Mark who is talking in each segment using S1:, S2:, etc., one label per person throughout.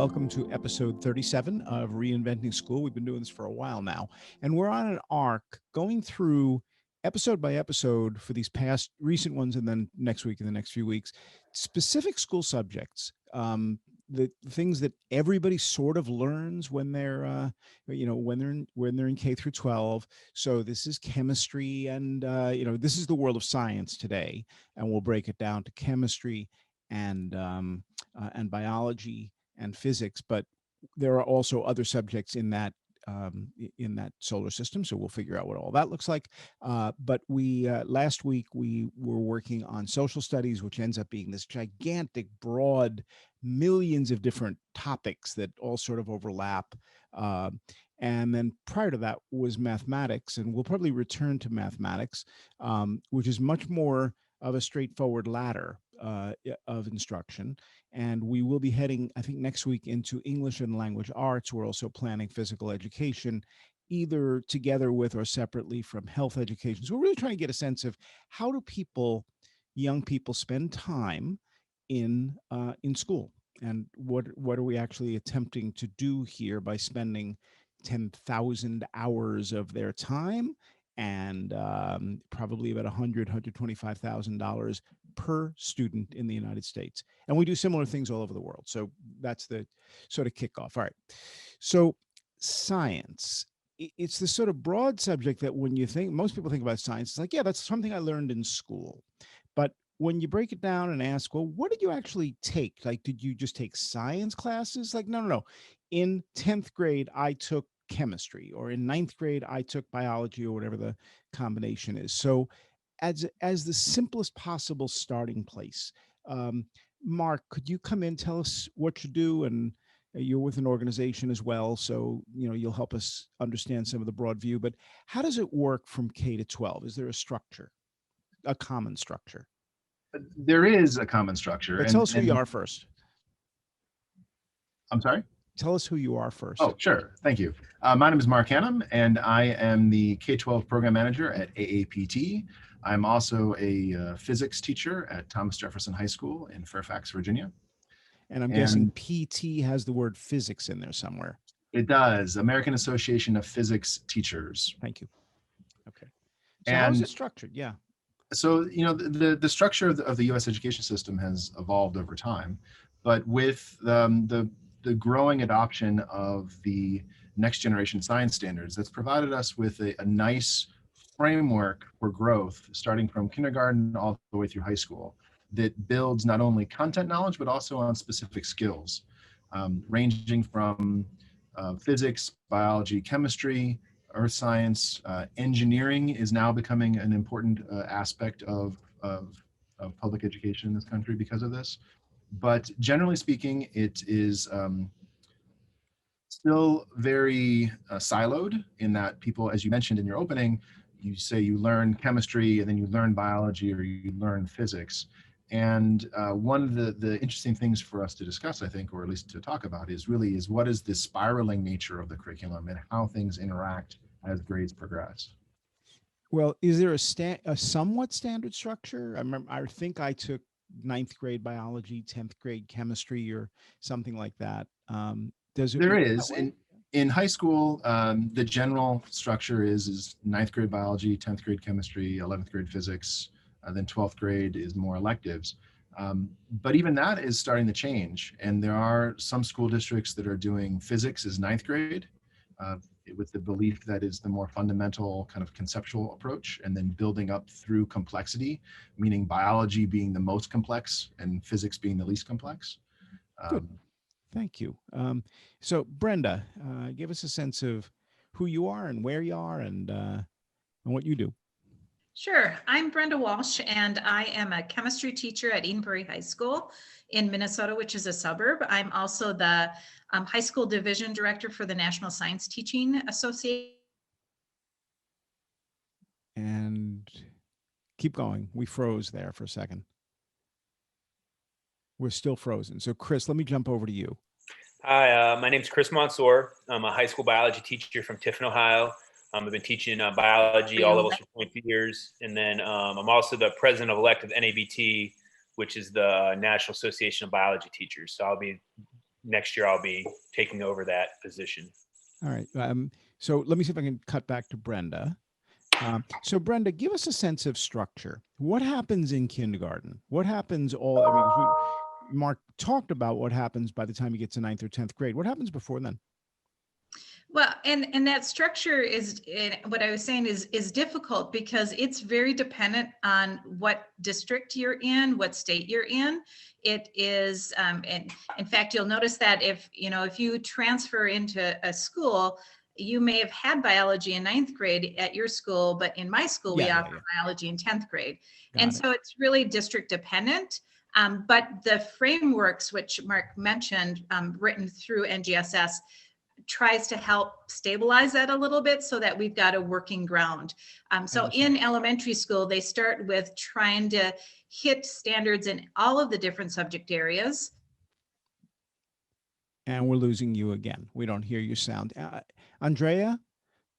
S1: welcome to episode 37 of Reinventing School. We've been doing this for a while now, and we're on an arc going through episode by episode for these past recent ones, and then next week and the next few weeks, specific school subjects, the things that everybody sort of learns when they're, when they're in K through 12. So this is chemistry, and this is the world of science today, and we'll break it down to chemistry and biology and physics, but there are also other subjects in that solar system. So we'll figure out what all that looks like. But we last week we were working on social studies, which ends up being this gigantic, broad, millions of different topics that all sort of overlap. And then prior to that was mathematics, and we'll probably return to mathematics, which is much more of a straightforward ladder of instruction. And we will be heading, I think, next week into English and language arts. We're also planning physical education, either together with or separately from health education. So we're really trying to get a sense of how do young people spend time in school, and what are we actually attempting to do here by spending 10,000 hours of their time and probably about $125,000 per student in the United States. And we do similar things all over the world. So that's the sort of kickoff. All right. So science, it's the sort of broad subject that when you think, most people think about science, it's like, yeah, that's something I learned in school. But when you break it down and ask, well, what did you actually take? Like, did you just take science classes? Like, no. In 10th grade, I took chemistry, or in 9th grade, I took biology, or whatever the combination is. So as the simplest possible starting place, Mark, could you come in, tell us what you do? And you're with an organization as well, so you'll help us understand some of the broad view. But how does it work from K to 12? Is there a structure, a common structure?
S2: There is a common structure.
S1: But tell us who you are first.
S2: I'm sorry?
S1: Tell us who you are first.
S2: Oh, sure. Thank you. My name is Mark Hannum, and I am the K-12 program manager at AAPT. I'm also a physics teacher at Thomas Jefferson High School in Fairfax, Virginia.
S1: And I'm guessing PT has the word physics in there somewhere.
S2: It does. American Association of Physics Teachers.
S1: Thank you. Okay. So how is it structured? Yeah.
S2: So, the structure of the U.S. education system has evolved over time, but with the growing adoption of the next generation science standards, that's provided us with a nice framework for growth, starting from kindergarten all the way through high school, that builds not only content knowledge, but also on specific skills, ranging from physics, biology, chemistry, earth science. Engineering is now becoming an important aspect of public education in this country because of this. But generally speaking, it is still very siloed in that people, as you mentioned in your opening, you say you learn chemistry and then you learn biology or you learn physics. And one of the interesting things for us to discuss, I think, or at least to talk about, is what is the spiraling nature of the curriculum and how things interact as grades progress.
S1: Well, is there a somewhat standard structure? I think I took 9th grade biology, 10th grade chemistry, or something like that.
S2: There is. In high school, the general structure is 9th grade biology, 10th grade chemistry, 11th grade physics, then 12th grade is more electives. But even that is starting to change. And there are some school districts that are doing physics as 9th grade, with the belief that is the more fundamental kind of conceptual approach, and then building up through complexity, meaning biology being the most complex and physics being the least complex.
S1: Good. Thank you. So Brenda, give us a sense of who you are and where you are and what you do.
S3: Sure. I'm Brenda Walsh, and I am a chemistry teacher at Edenbury High School in Minnesota, which is a suburb. I'm also the high school division director for the National Science Teaching Association.
S1: And keep going. We froze there for a second. We're still frozen. So Chris, let me jump over to you.
S4: Hi, my name is Chris Monsoor. I'm a high school biology teacher from Tiffin, Ohio. I've been teaching biology all levels for 20 years. And then I'm also the president-elect of NABT, which is the National Association of Biology Teachers. So I'll be next year I'll be taking over that position.
S1: All right. So let me see if I can cut back to Brenda. So Brenda, give us a sense of structure. What happens in kindergarten? What happens Mark talked about what happens by the time you get to 9th or 10th grade. What happens before then?
S3: Well, and that structure is, what I was saying is difficult because it's very dependent on what district you're in, what state you're in. It is, and in fact, you'll notice that if you transfer into a school, you may have had biology in 9th grade at your school, but in my school, we offer biology in 10th grade. So it's really district dependent. But the frameworks, which Mark mentioned, written through NGSS, tries to help stabilize that a little bit so that we've got a working ground. So in elementary school, they start with trying to hit standards in all of the different subject areas.
S1: And we're losing you again. We don't hear your sound. Andrea,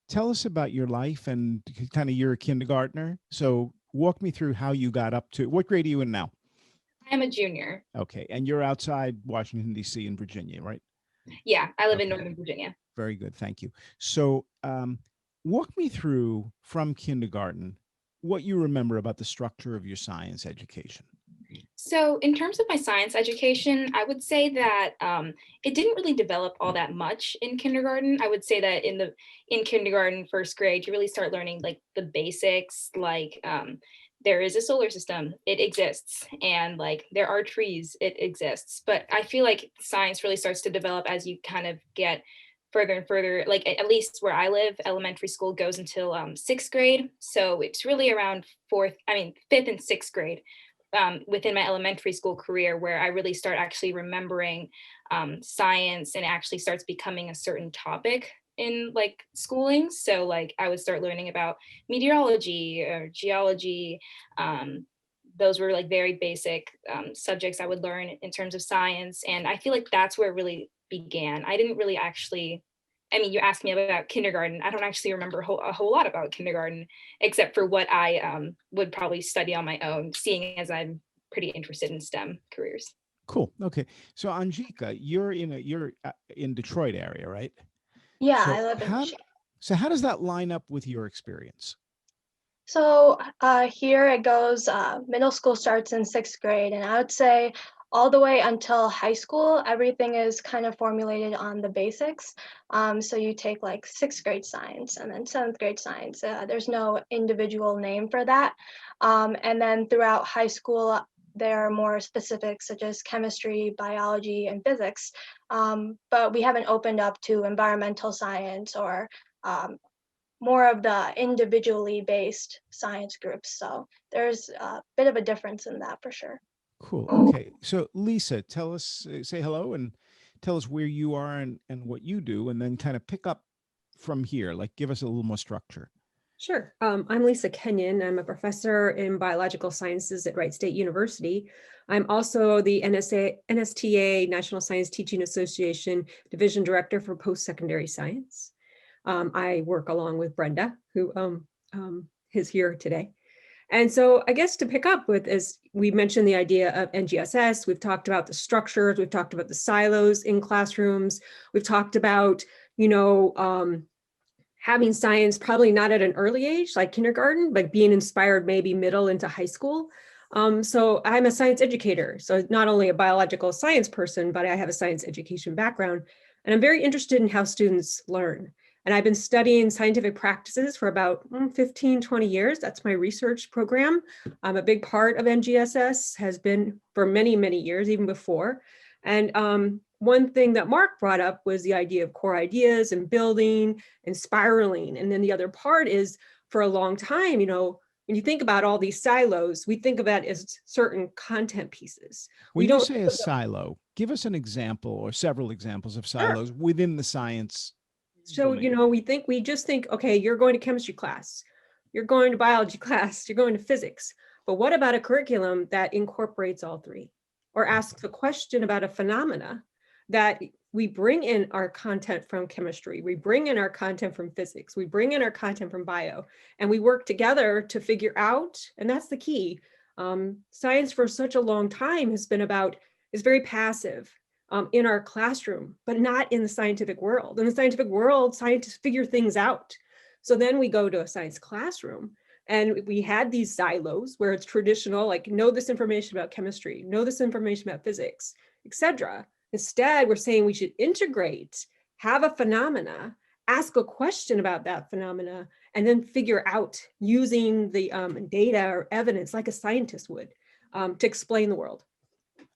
S1: tell us about your life and kind of you're a kindergartner. So walk me through how you got up to, what grade are you in now?
S5: I'm a junior.
S1: Okay. And you're outside Washington, D.C. in Virginia, right?
S5: Yeah, I live in Northern Virginia.
S1: Very good. Thank you. So walk me through from kindergarten, what you remember about the structure of your science education.
S5: So in terms of my science education, I would say that it didn't really develop all that much in kindergarten. I would say that in kindergarten, first grade, you really start learning like the basics, like there is a solar system, it exists, and like there are trees, it exists. But I feel like science really starts to develop as you kind of get further and further, like at least where I live, elementary school goes until 6th grade. So it's really around 5th and 6th grade within my elementary school career where I really start actually remembering science, and it actually starts becoming a certain topic in like schooling. So like I would start learning about meteorology or geology. Those were like very basic subjects I would learn in terms of science. And I feel like that's where it really began. I didn't really actually, you asked me about kindergarten. I don't actually remember a whole lot about kindergarten, except for what I would probably study on my own, seeing as I'm pretty interested in STEM careers.
S1: Cool. Okay. So Anjika, you're in Detroit area, right?
S6: Yeah,
S1: So
S6: I live in Michigan.
S1: So how does that line up with your experience?
S6: So here it goes, middle school starts in 6th grade, and I would say all the way until high school, everything is kind of formulated on the basics. So you take like 6th grade science and then 7th grade science. There's no individual name for that. And then throughout high school, there are more specifics such as chemistry, biology, and physics. But we haven't opened up to environmental science or more of the individually based science groups. So there's a bit of a difference in that for sure.
S1: Cool. Okay. So Lisa, tell us, say hello and tell us where you are and what you do, and then kind of pick up from here, like give us a little more structure.
S7: Sure. I'm Lisa Kenyon. I'm a professor in biological sciences at Wright State University. I'm also the NSTA, National Science Teaching Association Division Director for Post-Secondary Science. I work along with Brenda, who is here today. And so I guess to pick up with, as we mentioned the idea of NGSS, we've talked about the structures, we've talked about the silos in classrooms, we've talked about, having science probably not at an early age, like kindergarten, but being inspired maybe middle into high school. So I'm a science educator. So not only a biological science person, but I have a science education background. And I'm very interested in how students learn. And I've been studying scientific practices for about 15, 20 years. That's my research program. I'm a big part of NGSS, has been for many, many years, even before. And one thing that Mark brought up was the idea of core ideas and building and spiraling. And then the other part is, for a long time, when you think about all these silos, we think of that as certain content pieces.
S1: When you say a silo, give us an example or several examples of silos within the science.
S7: So, we just think, okay, you're going to chemistry class, you're going to biology class, you're going to physics. But what about a curriculum that incorporates all three, or asks a question about a phenomena that we bring in our content from chemistry, we bring in our content from physics, we bring in our content from bio, and we work together to figure out, and that's the key. Science for such a long time has been is very passive. in our classroom, but not in the scientific world. In the scientific world, scientists figure things out. So then we go to a science classroom, and we had these silos where it's traditional, like know this information about chemistry, know this information about physics, etc. Instead, we're saying we should integrate, have a phenomena, ask a question about that phenomena, and then figure out using the data or evidence like a scientist would to explain the world.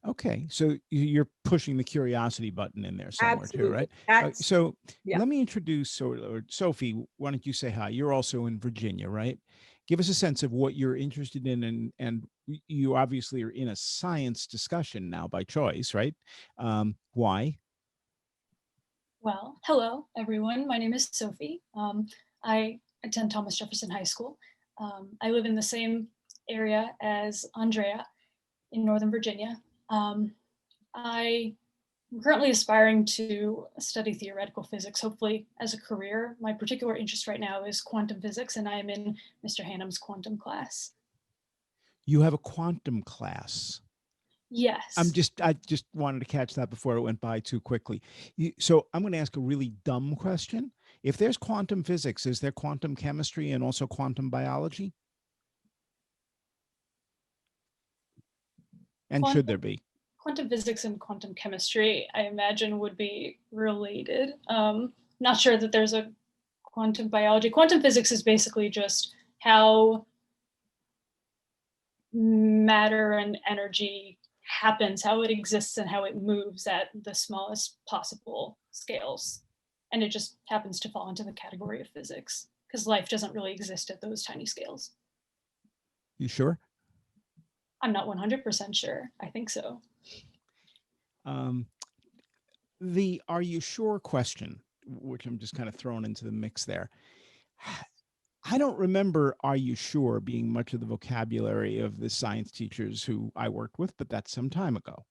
S1: Okay, so you're pushing the curiosity button in there somewhere
S7: Absolutely.
S1: too, right?
S7: That's,
S1: So
S7: yeah.
S1: let me introduce, or Sophie, why don't you say hi? You're also in Virginia, right? Give us a sense of what you're interested in, and you obviously are in a science discussion now by choice, right? Why?
S8: Well, hello, everyone. My name is Sophie. I attend Thomas Jefferson High School. I live in the same area as Andrea in Northern Virginia. I am currently aspiring to study theoretical physics, hopefully as a career. My particular interest right now is quantum physics, and I am in Mr. Hannum's quantum class.
S1: You have a quantum class.
S8: Yes.
S1: I just wanted to catch that before it went by too quickly. So I'm going to ask a really dumb question. If there's quantum physics, is there quantum chemistry and also quantum biology? And should there be?
S8: Quantum physics and quantum chemistry, I imagine, would be related. Not sure that there's a quantum biology. Quantum physics is basically just how matter and energy happens, how it exists and how it moves at the smallest possible scales. And it just happens to fall into the category of physics because life doesn't really exist at those tiny scales.
S1: You sure?
S8: I'm not 100% sure. I think so.
S1: The "are you sure" question, which I'm just kind of throwing into the mix there. I don't remember "are you sure" being much of the vocabulary of the science teachers who I worked with, but that's some time ago.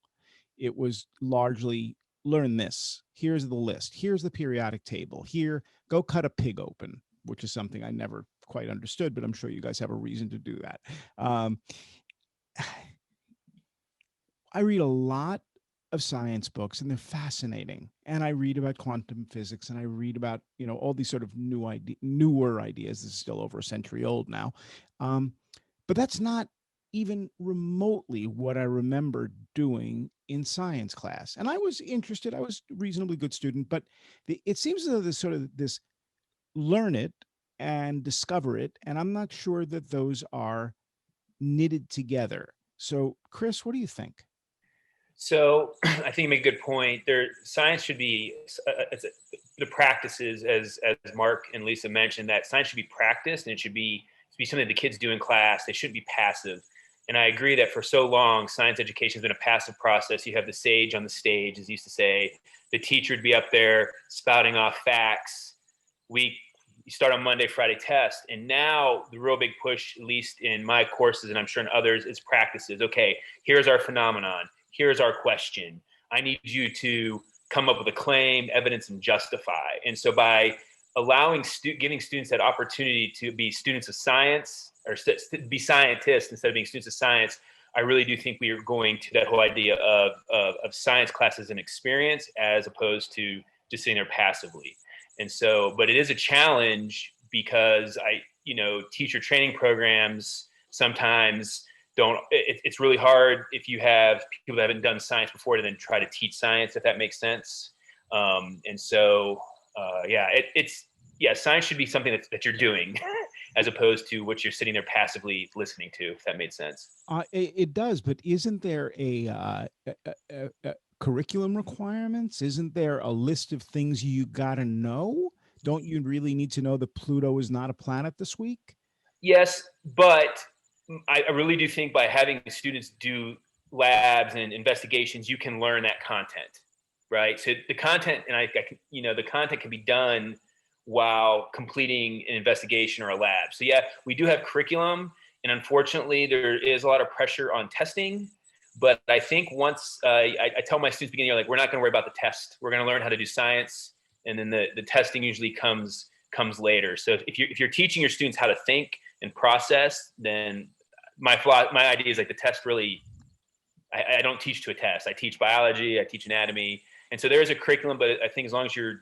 S1: It was largely learn this. Here's the list. Here's the periodic table. Here, go cut a pig open, which is something I never quite understood, but I'm sure you guys have a reason to do that. I read a lot of science books and they're fascinating. And I read about quantum physics and I read about, all these sort of newer ideas. This is still over a century old now. But that's not even remotely what I remember doing in science class. And I was interested. I was a reasonably good student, but it seems as though there's sort of this learn it and discover it. And I'm not sure that those are knitted together. So, Chris, what do you think?
S4: So I think you make a good point. Science should be the practices, as Mark and Lisa mentioned, that science should be practiced and it should be something the kids do in class. They shouldn't be passive. And I agree that for so long, science education has been a passive process. You have the sage on the stage, as used to say. The teacher would be up there spouting off facts. You start on Monday, Friday test. And now the real big push, at least in my courses, and I'm sure in others, is practices. Okay, here's our phenomenon. Here's our question. I need you to come up with a claim, evidence, and justify. And so by giving students that opportunity to be students of science or be scientists instead of being students of science, I really do think we are going to that whole idea of science class as an experience as opposed to just sitting there passively. And so, but it is a challenge because teacher training programs sometimes it's really hard if you have people that haven't done science before to then try to teach science, if that makes sense. And so, science should be something that you're doing as opposed to what you're sitting there passively listening to, if that made sense.
S1: It does, but isn't there a curriculum requirements? Isn't there a list of things you got to know? Don't you really need to know that Pluto is not a planet this week?
S4: Yes, but I really do think by having students do labs and investigations, you can learn that content, right? So the content, and the content can be done while completing an investigation or a lab. So yeah, we do have curriculum, and unfortunately, there is a lot of pressure on testing. But I think once I tell my students beginning, we're not going to worry about the test. We're going to learn how to do science, and then the testing usually comes later. So if you're teaching your students how to think and process, then my idea is the test really I don't teach to a test. I teach biology, I teach anatomy. And so there is a curriculum, but I think as long as you're,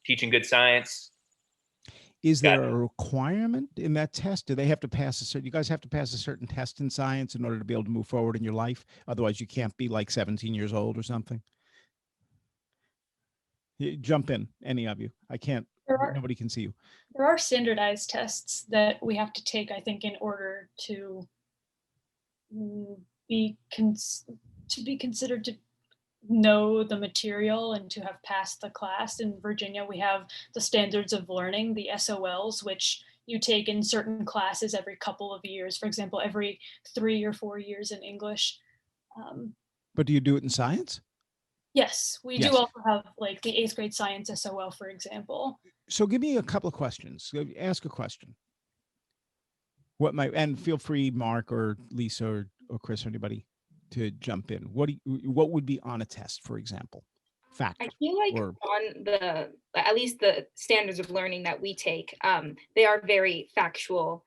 S4: teaching good science.
S1: Is there a requirement in that test? Do they have to pass a certain, you guys have to pass a certain test in science in order to be able to move forward in your life? Otherwise you can't be like 17 years old or something? Jump in, any of you. I can't, nobody can see you.
S8: There are standardized tests that we have to take, I think, in order to be considered to know the material and to have passed the class. In Virginia, we have the standards of learning, the SOLs, which you take in certain classes every couple of years. For example, every 3 or 4 years in English.
S1: But do you do it in science?
S8: Yes, we do also have like the 8th grade science SOL, for example.
S1: So give me a couple of questions. Ask a question. And feel free, Mark or Lisa or Chris or anybody, to jump in. What would be on a test, for example? Fact.
S5: I feel like on at least the standards of learning that we take, they are very factual,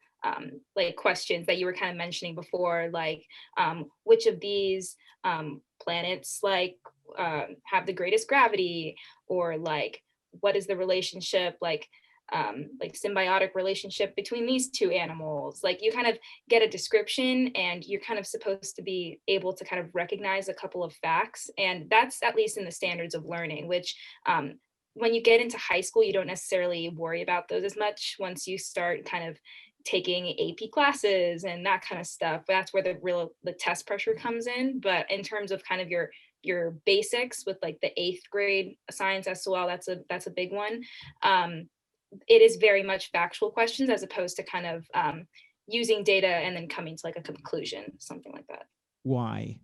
S5: like questions that you were kind of mentioning before, like which of these planets have the greatest gravity, or like what is the relationship, like symbiotic relationship between these two animals. Like you kind of get a description and you're kind of supposed to be able to kind of recognize a couple of facts. And that's at least in the standards of learning, which when you get into high school, you don't necessarily worry about those as much. Once you start kind of taking AP classes and that kind of stuff, that's where the test pressure comes in. But in terms of kind of your basics with like the 8th grade science SOL, that's a big one. It is very much factual questions as opposed to kind of using data and then coming to like a conclusion, something like that.
S1: Why?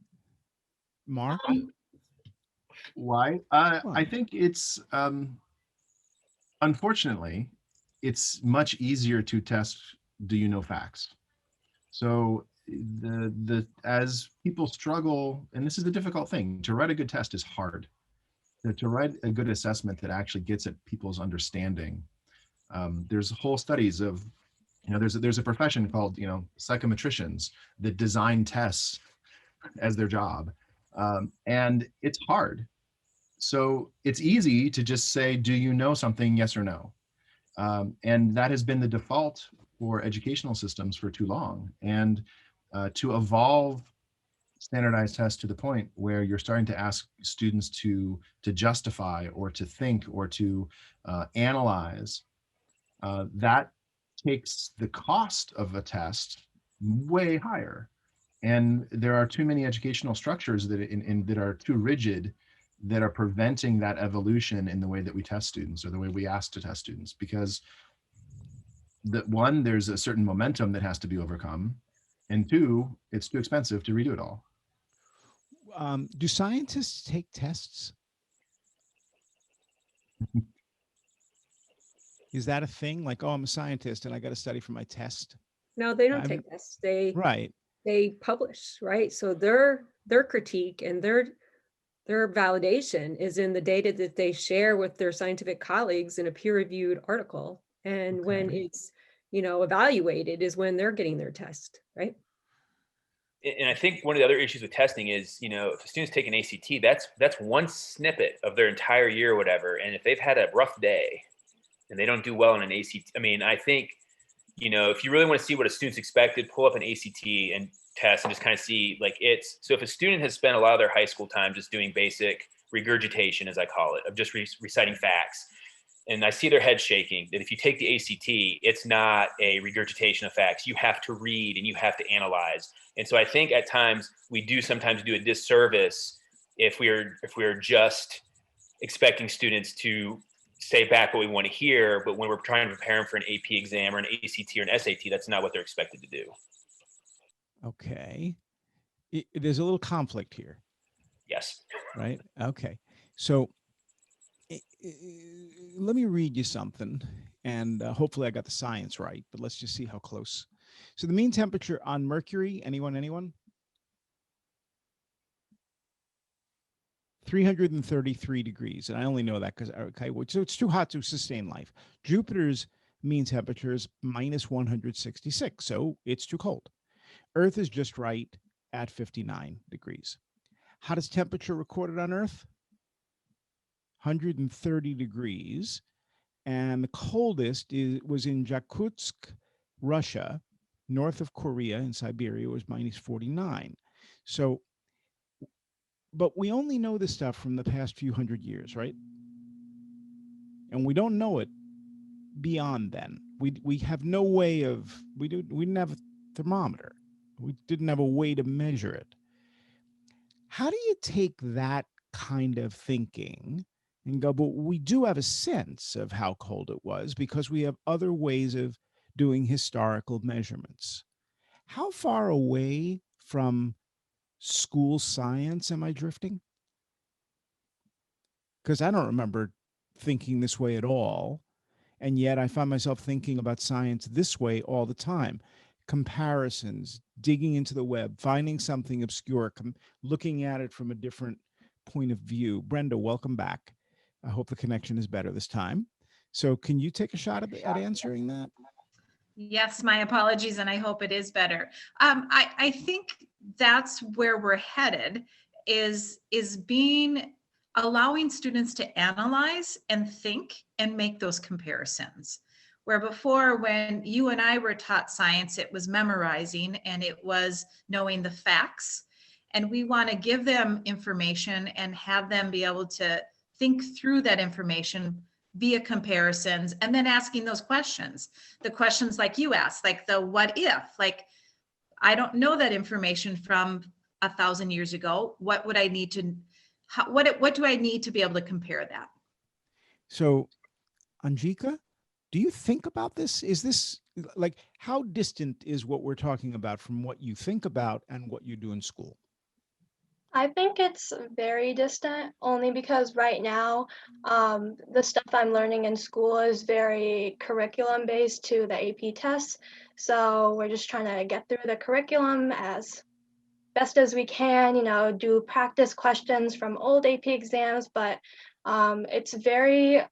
S1: Mark?
S2: Why? I think it's, unfortunately, it's much easier to test, do you know facts? So as people struggle, and this is the difficult thing, to write a good test is hard. To write a good assessment that actually gets at people's understanding. There's whole studies of, there's a profession called, psychometricians that design tests as their job. And it's hard. So it's easy to just say, do you know something, yes or no? And that has been the default for educational systems for too long. And to evolve standardized tests to the point where you're starting to ask students to justify or to think or to analyze, that takes the cost of a test way higher. And there are too many educational structures that are too rigid, that are preventing that evolution in the way that we test students or the way we ask to test students, because there's a certain momentum that has to be overcome, and 2, it's too expensive to redo it all.
S1: Do scientists take tests? Is that a thing? Like, oh, I'm a scientist and I got to study for my test?
S7: No, they don't take tests. They publish, right? So their critique and their validation is in the data that they share with their scientific colleagues in a peer-reviewed article. And when it's, evaluated is when they're getting their test, right?
S4: And I think one of the other issues with testing is, if a student's taking ACT, that's one snippet of their entire year or whatever. And if they've had a rough day and they don't do well in an ACT, I think, if you really want to see what a student's expected, pull up an ACT and test and just kind of see so if a student has spent a lot of their high school time just doing basic regurgitation, as I call it, of just reciting facts, and I see their head shaking, that if you take the ACT, it's not a regurgitation of facts. You have to read and you have to analyze. And so I think at times we do sometimes do a disservice if we're just expecting students to say back what we want to hear, but when we're trying to prepare them for an AP exam or an ACT or an SAT, that's not what they're expected to do.
S1: Okay. There's a little conflict here.
S4: Yes.
S1: Right? Okay. So let me read you something, and hopefully I got the science right, but let's just see how close. So the mean temperature on Mercury, anyone? 333 degrees. And I only know that because, so it's too hot to sustain life. Jupiter's mean temperature is minus 166. So it's too cold. Earth is just right. at 59 degrees. Hottest temperature recorded on Earth? 130 degrees. And the coldest was in Yakutsk, Russia, north of Korea in Siberia, was minus 49. So, but we only know this stuff from the past few hundred years, right? And we don't know it beyond then. We have no way of, we didn't have a thermometer. We didn't have a way to measure it. How do you take that kind of thinking and go, but we do have a sense of how cold it was because we have other ways of doing historical measurements? How far away from school science am I drifting? Because I don't remember thinking this way at all. And yet I find myself thinking about science this way all the time. Comparisons, digging into the web, finding something obscure, looking at it from a different point of view. Brenda, welcome back. I hope the connection is better this time. So can you take a shot at answering that?
S3: Yes, my apologies, and I hope it is better. I think that's where we're headed, is allowing students to analyze and think and make those comparisons. Where before, when you and I were taught science, it was memorizing and it was knowing the facts. And we want to give them information and have them be able to think through that information via comparisons, and then asking those questions. The questions like you asked, like the what if, like, I don't know that information from 1,000 years ago. What would I need to, what do I need to be able to compare that?
S1: So, Anjika, do you think about this? Is this like, how distant is what we're talking about from what you think about and what you do in school?
S6: I think it's very distant only because right now, the stuff I'm learning in school is very curriculum based to the AP tests. So we're just trying to get through the curriculum as best as we can, do practice questions from old AP exams, but it's very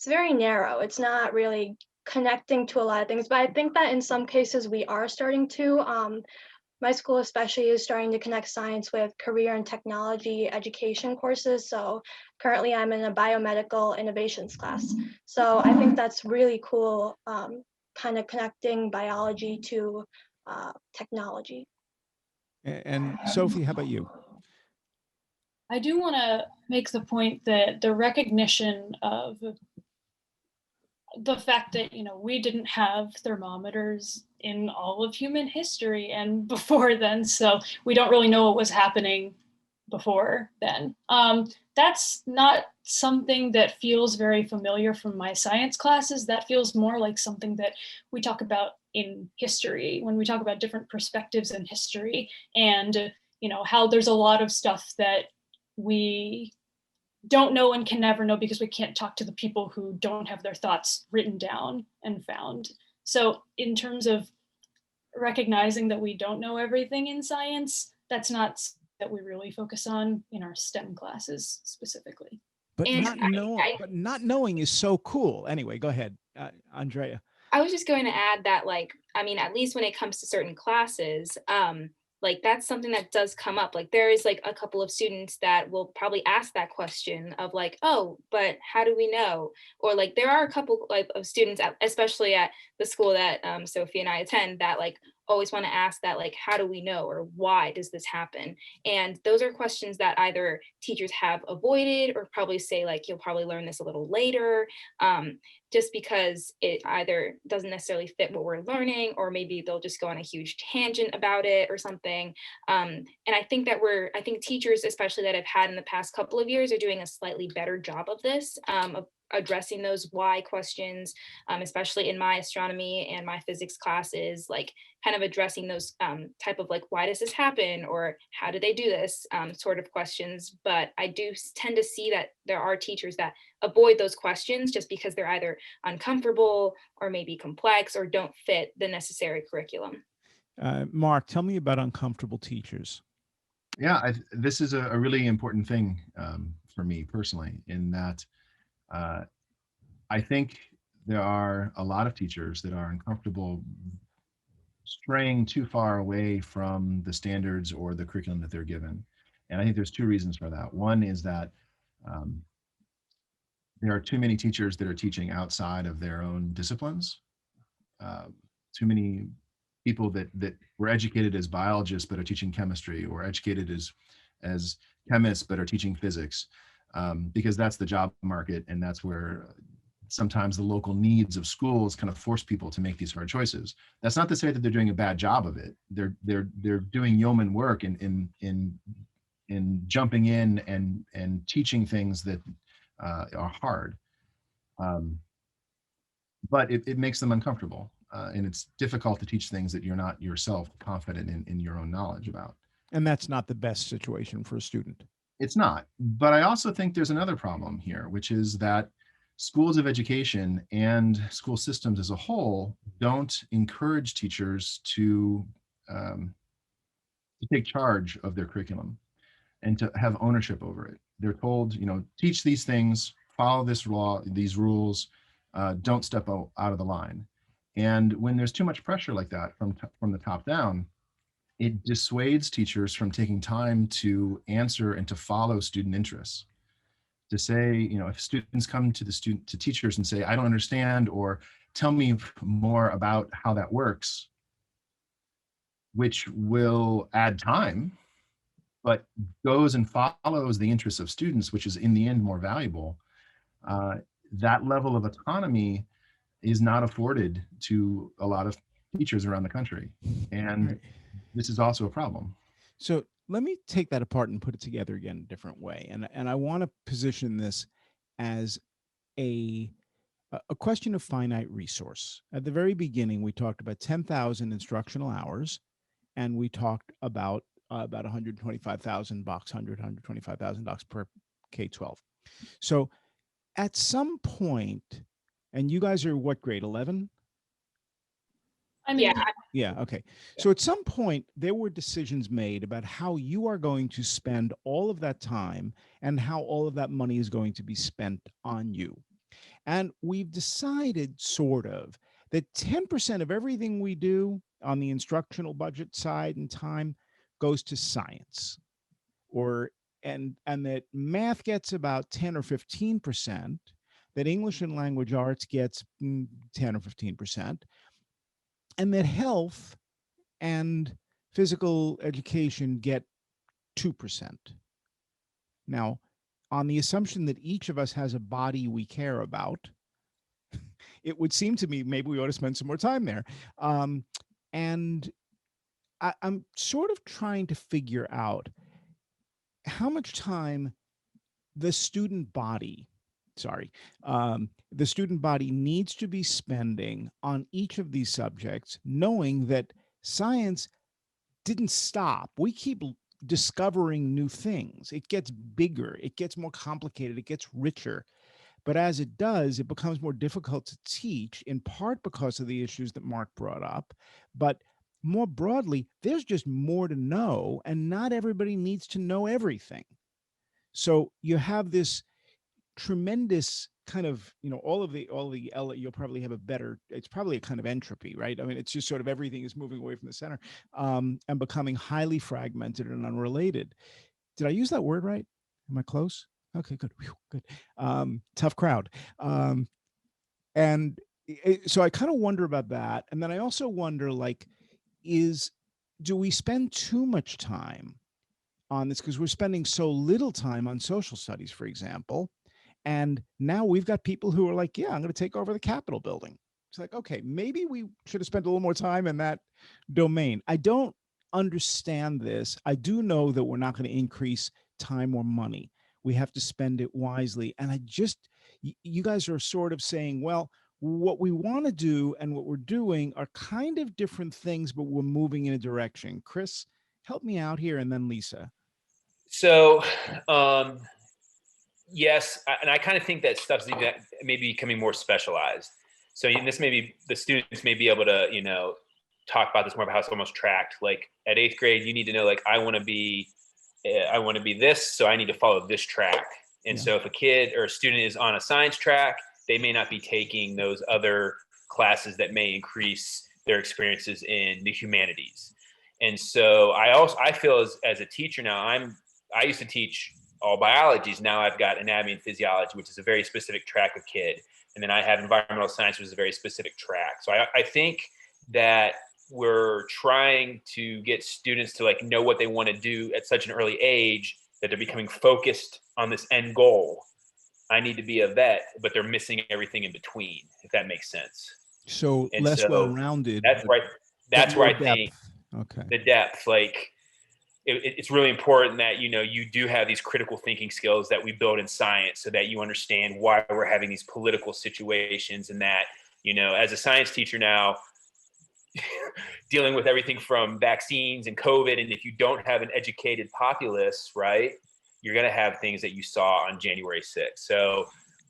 S6: narrow. It's not really connecting to a lot of things, but I think that in some cases we are starting to. My school especially is starting to connect science with career and technology education courses. So currently I'm in a biomedical innovations class. So I think that's really cool, kind of connecting biology to technology.
S1: And Sophie, how about you?
S8: I do want to make the point that the recognition of the fact that, we didn't have thermometers in all of human history and before then, so we don't really know what was happening before then. That's not something that feels very familiar from my science classes. That feels more like something that we talk about in history, when we talk about different perspectives in history, and how there's a lot of stuff that we don't know and can never know because we can't talk to the people who don't have their thoughts written down and found. So in terms of recognizing that we don't know everything in science, that's not that we really focus on in our STEM classes specifically.
S1: But
S5: And
S1: not knowing is so cool. Anyway, go ahead, Andrea.
S5: I was just going to add that, at least when it comes to certain classes, that's something that does come up. Like, there is a couple of students that will probably ask that question of oh, but how do we know? Or there are a couple of students, especially at the school that Sophie and I attend, that always want to ask that, how do we know, or why does this happen? And those are questions that either teachers have avoided or probably say you'll probably learn this a little later, just because it either doesn't necessarily fit what we're learning, or maybe they'll just go on a huge tangent about it or something. And I think teachers, especially that I've had in the past couple of years, are doing a slightly better job of this, of addressing those why questions, especially in my astronomy and my physics classes, kind of addressing those type of why does this happen, or how do they do this, sort of questions. But I do tend to see that there are teachers that avoid those questions just because they're either uncomfortable or maybe complex or don't fit the necessary curriculum.
S1: Mark, tell me about uncomfortable teachers.
S2: Yeah, this is a really important thing for me personally, in that I think there are a lot of teachers that are uncomfortable straying too far away from the standards or the curriculum that they're given. And I think there's two reasons for that. One is that um, there are too many teachers that are teaching outside of their own disciplines. Uh, Too many people that were educated as biologists but are teaching chemistry, or educated as chemists but are teaching physics, because that's the job market, and that's where sometimes the local needs of schools kind of force people to make these hard choices. That's not to say that they're doing a bad job of it. They're doing yeoman work in jumping in and teaching things that are hard. But it makes them uncomfortable. And it's difficult to teach things that you're not yourself confident in your own knowledge about.
S1: And that's not the best situation for a student.
S2: It's not. But I also think there's another problem here, which is that schools of education and school systems as a whole don't encourage teachers to take charge of their curriculum and to have ownership over it. They're told, teach these things, follow this law, these rules, don't step out of the line. And when there's too much pressure like that from the top down, it dissuades teachers from taking time to answer and to follow student interests. To say, if students come to teachers and say, I don't understand, or tell me more about how that works, which will add time, but goes and follows the interests of students, which is in the end more valuable, that level of autonomy is not afforded to a lot of teachers around the country. And
S1: Right.
S2: This is also a problem.
S1: So let me take that apart and put it together again a different way. And I want to position this as a question of finite resource. At the very beginning, we talked about 10,000 instructional hours, and we talked about $125,000, $125,000 per K-12. So at some point, and you guys are what grade, 11?
S8: I mean,
S5: Yeah.
S1: Yeah. Okay. So at some point, there were decisions made about how you are going to spend all of that time and how all of that money is going to be spent on you. And we've decided sort of that 10% of everything we do on the instructional budget side and time goes to science, and that math gets about 10 or 15%, that English and language arts gets 10 or 15%, and that health and physical education get 2%. Now, on the assumption that each of us has a body we care about, it would seem to me maybe we ought to spend some more time there. And I'm sort of trying to figure out how much time the student body, the student body needs to be spending on each of these subjects, knowing that science didn't stop. We keep discovering new things. It gets bigger, it gets more complicated, it gets richer. But as it does, it becomes more difficult to teach, in part because of the issues that Mark brought up. But more broadly, there's just more to know, and not everybody needs to know everything. So you have this tremendous kind of, all the you'll probably have it's probably a kind of entropy, right? I mean, it's just sort of everything is moving away from the center, and becoming highly fragmented and unrelated. Did I use that word right? Am I close? Okay, good. Whew, good. Tough crowd. And so I kind of wonder about that. And then I also wonder, do we spend too much time on this? Because we're spending so little time on social studies, for example. And now we've got people who are like, yeah, I'm going to take over the Capitol building. It's like, okay, maybe we should have spent a little more time in that domain. I don't understand this. I do know that we're not going to increase time or money. We have to spend it wisely. And you guys are sort of saying, well, what we want to do and what we're doing are kind of different things, but we're moving in a direction. Chris, help me out here, and then Lisa.
S4: So, yes, and I kind of think that stuff's maybe becoming more specialized. So this maybe the students may be able to, talk about this more about how it's almost tracked. Like at 8th grade, you need to know, like, I want to be this, so I need to follow this track. And so if a kid or a student is on a science track, they may not be taking those other classes that may increase their experiences in the humanities. And so I feel as a teacher now, I used to teach all biologies. Now I've got anatomy and physiology, which is a very specific track of kid. And then I have environmental science, which is a very specific track. So I think that we're trying to get students to like know what they want to do at such an early age that they're becoming focused on this end goal. I need to be a vet, but they're missing everything in between, if that makes sense.
S1: So
S4: And
S1: less
S4: so
S1: well-rounded.
S4: That's right. That's where I think
S1: okay.
S4: the depth, like it's really important that, you know, you do have these critical thinking skills that we build in science so that you understand why we're having these political situations, and that, you know, as a science teacher now, dealing with everything from vaccines and COVID, and if you don't have an educated populace, right, you're going to have things that you saw on January 6th. So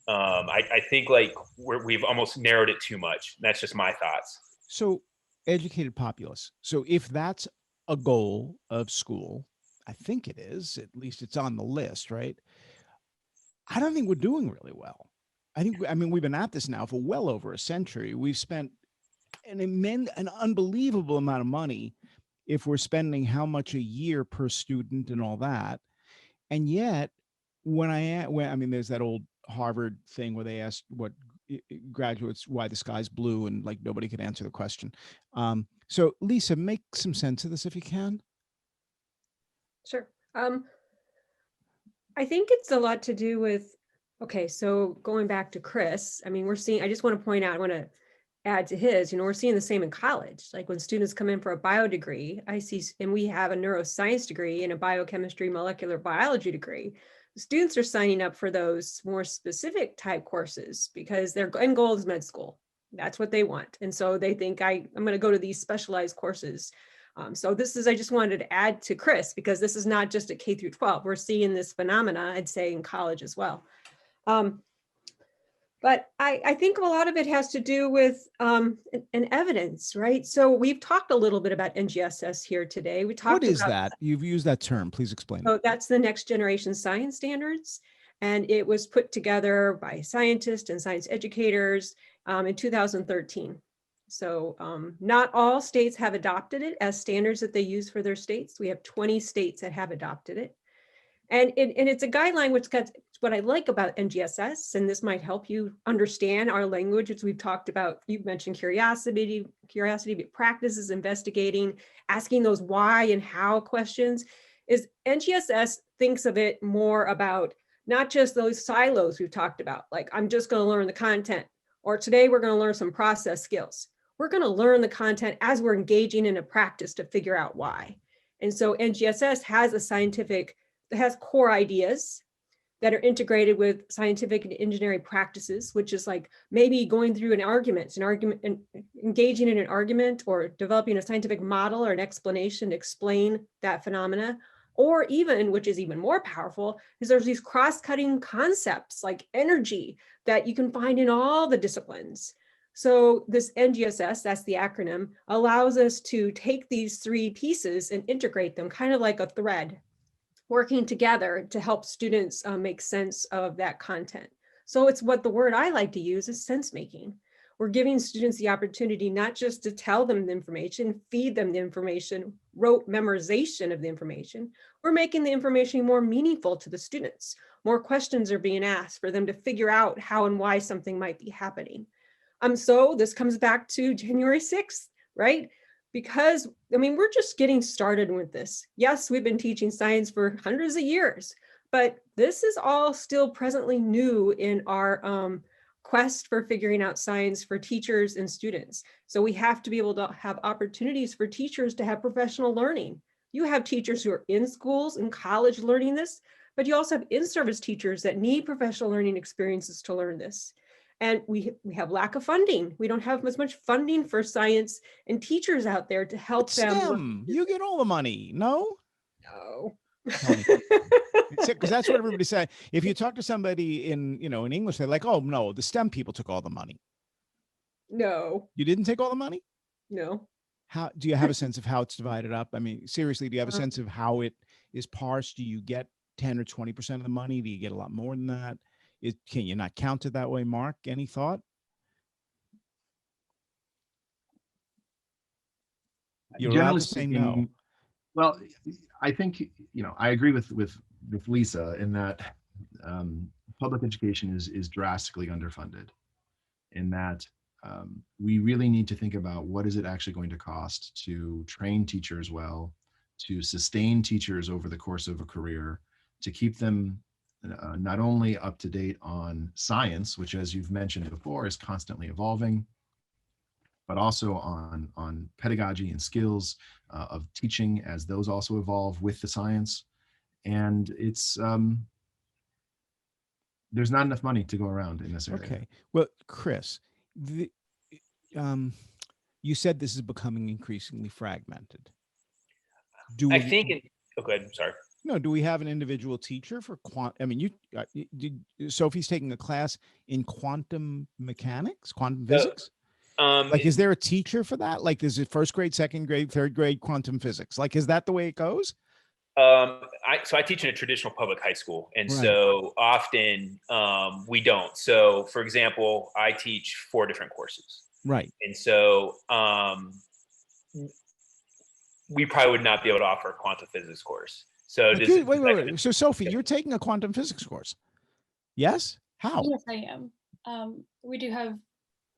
S4: I think like we've almost narrowed it too much. That's just my thoughts.
S1: So educated populace. So if that's a goal of school, I think it is, at least it's on the list, right? I don't think we're doing really well. I mean, we've been at this now for well over a century. We've spent an unbelievable amount of money if we're spending how much a year per student and all that. And yet when I mean, there's that old Harvard thing where they asked what graduates why the sky's blue, and like nobody could answer the question. So Lisa, make some sense of this if you can.
S7: Sure. I think it's a lot to do with, okay, so going back to Chris, I mean, we're seeing, I just want to point out, I want to add to his, you know, we're seeing the same in college. Like when students come in for a bio degree, I see, and we have a neuroscience degree and a biochemistry, molecular biology degree. Students are signing up for those more specific type courses because their end goal is med school. That's what they want. And so they think I'm going to go to these specialized courses. So this is, I just wanted to add to Chris, because this is not just at K through 12. We're seeing this phenomena, I'd say, in college as well. But I think a lot of it has to do with an evidence, right? So we've talked a little bit about NGSS here today. We talked
S1: What is
S7: about
S1: that? You've used that term. Please explain.
S7: So that's the next generation science standards. And it was put together by scientists and science educators in 2013. So not all states have adopted it as standards that they use for their states. We have 20 states that have adopted it. And it's a guideline which got what I like about NGSS, and this might help you understand our language, as we've talked about. You've mentioned curiosity, practices, investigating, asking those why and how questions. Is NGSS thinks of it more about not just those silos we've talked about, like I'm just going to learn the content, or today we're going to learn some process skills. We're going to learn the content as we're engaging in a practice to figure out why. And so NGSS has has core ideas that are integrated with scientific and engineering practices, which is like maybe going through an argument and engaging in an argument, or developing a scientific model or an explanation to explain that phenomena. Or even, which is even more powerful, is there's these cross-cutting concepts like energy that you can find in all the disciplines. So this NGSS, that's the acronym, allows us to take these three pieces and integrate them kind of like a thread, working together to help students make sense of that content. So it's what the word I like to use is sense making. We're giving students the opportunity not just to tell them the information, feed them the information, rote memorization of the information. We're making the information more meaningful to the students. More questions are being asked for them to figure out how and why something might be happening. So this comes back to January 6th, right? Because, I mean, we're just getting started with this. Yes, we've been teaching science for hundreds of years, but this is all still presently new in our quest for figuring out science for teachers and students. So we have to be able to have opportunities for teachers to have professional learning. You have teachers who are in schools and college learning this, but you also have in-service teachers that need professional learning experiences to learn this. And we have lack of funding. We don't have as much funding for science and teachers out there to help them.
S1: STEM, you get all the money. No?
S7: No.
S1: Because that's what everybody said. If you talk to somebody in English, they're like, oh, no, the STEM people took all the money.
S7: No.
S1: You didn't take all the money?
S7: No.
S1: How do you have a sense of how it's divided up? I mean, seriously, do you have a sense of how it is parsed? Do you get 10 or 20% of the money? Do you get a lot more than that? Can you not count it that way, Mark? Any thought? You're allowed
S2: Generally
S1: to say no.
S2: speaking, well, I think, I agree with Lisa in that public education is drastically underfunded, in that we really need to think about what is it actually going to cost to train teachers well, to sustain teachers over the course of a career, to keep them not only up to date on science, which, as you've mentioned before, is constantly evolving, but also on pedagogy and skills of teaching, as those also evolve with the science. And it's there's not enough money to go around in this area.
S1: Okay. Well, Chris, you said this is becoming increasingly fragmented.
S4: I think oh, go ahead. Sorry.
S1: No, do we have an individual teacher for I mean, Sophie's taking a class in quantum mechanics, quantum physics. Like, is there a teacher for that? Like, is it first grade, second grade, third grade quantum physics? Like, is that the way it goes?
S4: I teach in a traditional public high school, and
S1: Right.
S4: so often we don't. So, for example, I teach 4 different courses,
S1: Right.
S4: and so we probably would not be able to offer a quantum physics course. So,
S1: wait. So, Sophie, you're taking a quantum physics course? Yes. How?
S8: Yes, I am. We do have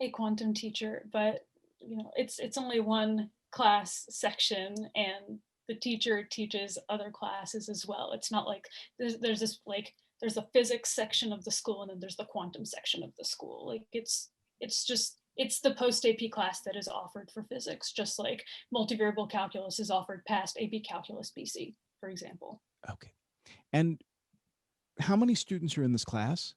S8: a quantum teacher, but it's only one class section, and the teacher teaches other classes as well. It's not like there's this there's a physics section of the school, and then there's the quantum section of the school. Like it's the post AP class that is offered for physics, just like multivariable calculus is offered past AP Calculus BC, for example.
S1: Okay. And how many students are in this class?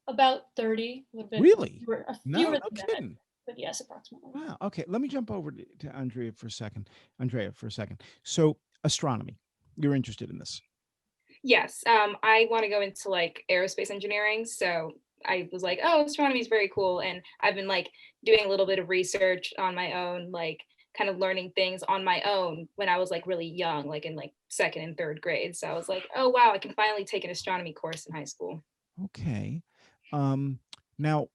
S8: About 30, a little bit.
S1: Really?
S8: No
S1: kidding.
S8: But yes, approximately.
S1: Wow. Okay. Let me jump over to Andrea for a second. So, astronomy, you're interested in this?
S5: Yes. I want to go into like aerospace engineering. So I was like, oh, astronomy is very cool. And I've been like doing a little bit of research on my own, like kind of learning things on my own when I was like really young, like in like 2nd and 3rd grade. So I was like, oh, wow, I can finally take an astronomy course in high school.
S1: Okay. Now,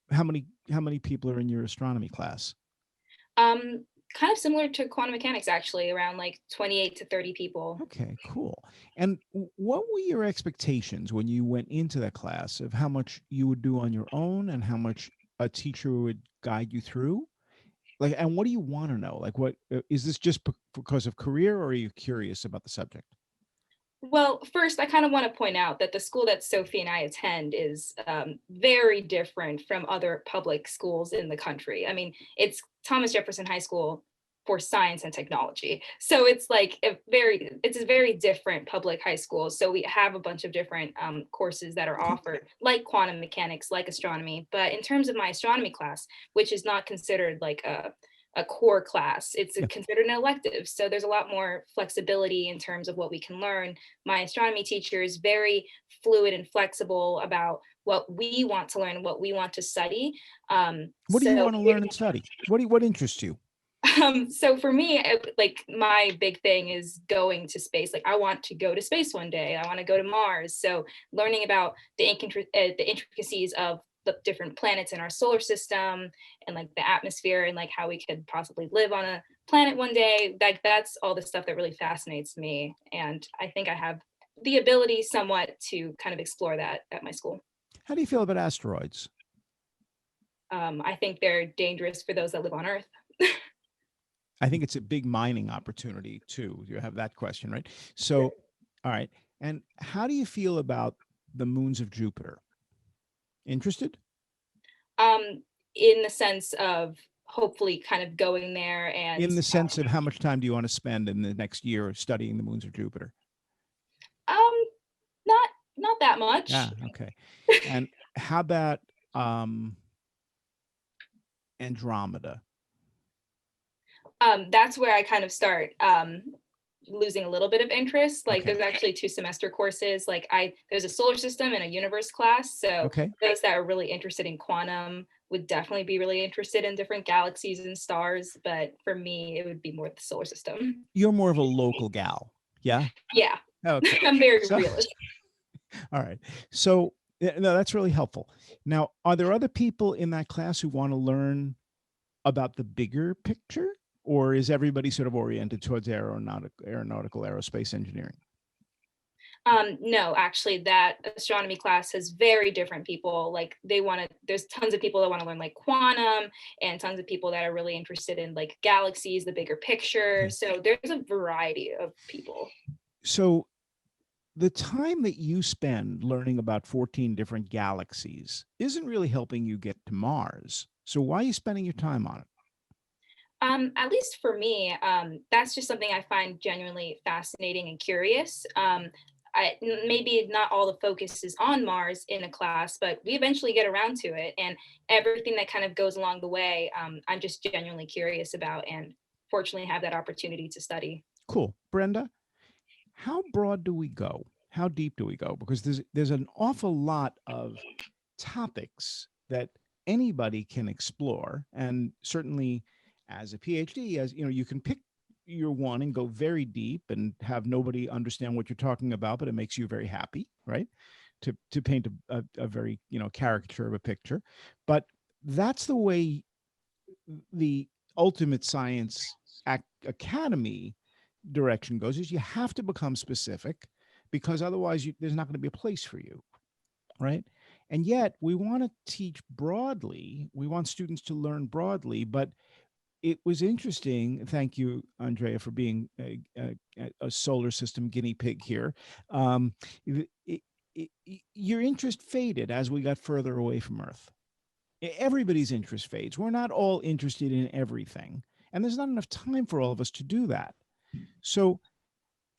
S1: how many people are in your astronomy class?
S5: Kind of similar to quantum mechanics, actually, around like 28 to 30 people.
S1: Okay, cool. And what were your expectations when you went into that class of how much you would do on your own and how much a teacher would guide you through? Like, and what do you want to know? Like, what is this just because of career, or are you curious about the subject?
S5: Well, first, I kind of want to point out that the school that Sophie and I attend is very different from other public schools in the country. I mean, it's Thomas Jefferson High School for science and technology. So it's like it's a very different public high school. So we have a bunch of different courses that are offered, like quantum mechanics, like astronomy. But in terms of my astronomy class, which is not considered like a core class, it's considered an elective. So there's a lot more flexibility in terms of what we can learn. My astronomy teacher is very fluid and flexible about what we want to learn, what we want to study.
S1: What do you want to learn and study? What interests you?
S5: So for me, like my big thing is going to space. Like I want to go to space one day. I want to go to Mars. So learning about the intricacies of the different planets in our solar system and like the atmosphere and like how we could possibly live on a planet one day, like that's all the stuff that really fascinates me. And I think I have the ability somewhat to kind of explore that at my school.
S1: How do you feel about asteroids?
S5: I think they're dangerous for those that live on Earth.
S1: I think it's a big mining opportunity too. You have that question, right? So, all right. And how do you feel about the moons of Jupiter? Interested?
S5: In the sense of hopefully kind of going there, and
S1: in the sense of how much time do you want to spend in the next year studying the moons of Jupiter?
S5: Not that much.
S1: Yeah, okay. And how about Andromeda?
S5: That's where I kind of start losing a little bit of interest. Like there's actually 2 semester courses. Like there's a solar system and a universe class. So those that are really interested in quantum would definitely be really interested in different galaxies and stars. But for me, it would be more the solar system.
S1: You're more of a local gal. Yeah.
S5: Yeah.
S1: Okay.
S5: I'm very realist.
S1: All right. So no, that's really helpful. Now, are there other people in that class who want to learn about the bigger picture, or is everybody sort of oriented towards aeronautical aerospace engineering?
S5: No, actually, that astronomy class has very different people. Like there's tons of people that want to learn like quantum, and tons of people that are really interested in like galaxies, the bigger picture. So there's a variety of people.
S1: So the time that you spend learning about 14 different galaxies isn't really helping you get to Mars. So why are you spending your time on it?
S5: At least for me, that's just something I find genuinely fascinating and curious. Maybe not all the focus is on Mars in a class, but we eventually get around to it, and everything that kind of goes along the way, I'm just genuinely curious about, and fortunately have that opportunity to study.
S1: Cool. Brenda, how broad do we go? How deep do we go? Because there's an awful lot of topics that anybody can explore, and certainly as a PhD, as you know, you can pick your one and go very deep and have nobody understand what you're talking about, but it makes you very happy, right? To paint a very, you know, caricature of a picture. But that's the way the ultimate science academy direction goes, is you have to become specific, because otherwise there's not going to be a place for you, right? And yet we want to teach broadly. We want students to learn broadly, but it was interesting. Thank you, Andrea, for being a solar system guinea pig here. It, it, your interest faded as we got further away from Earth. Everybody's interest fades. We're not all interested in everything, and there's not enough time for all of us to do that. So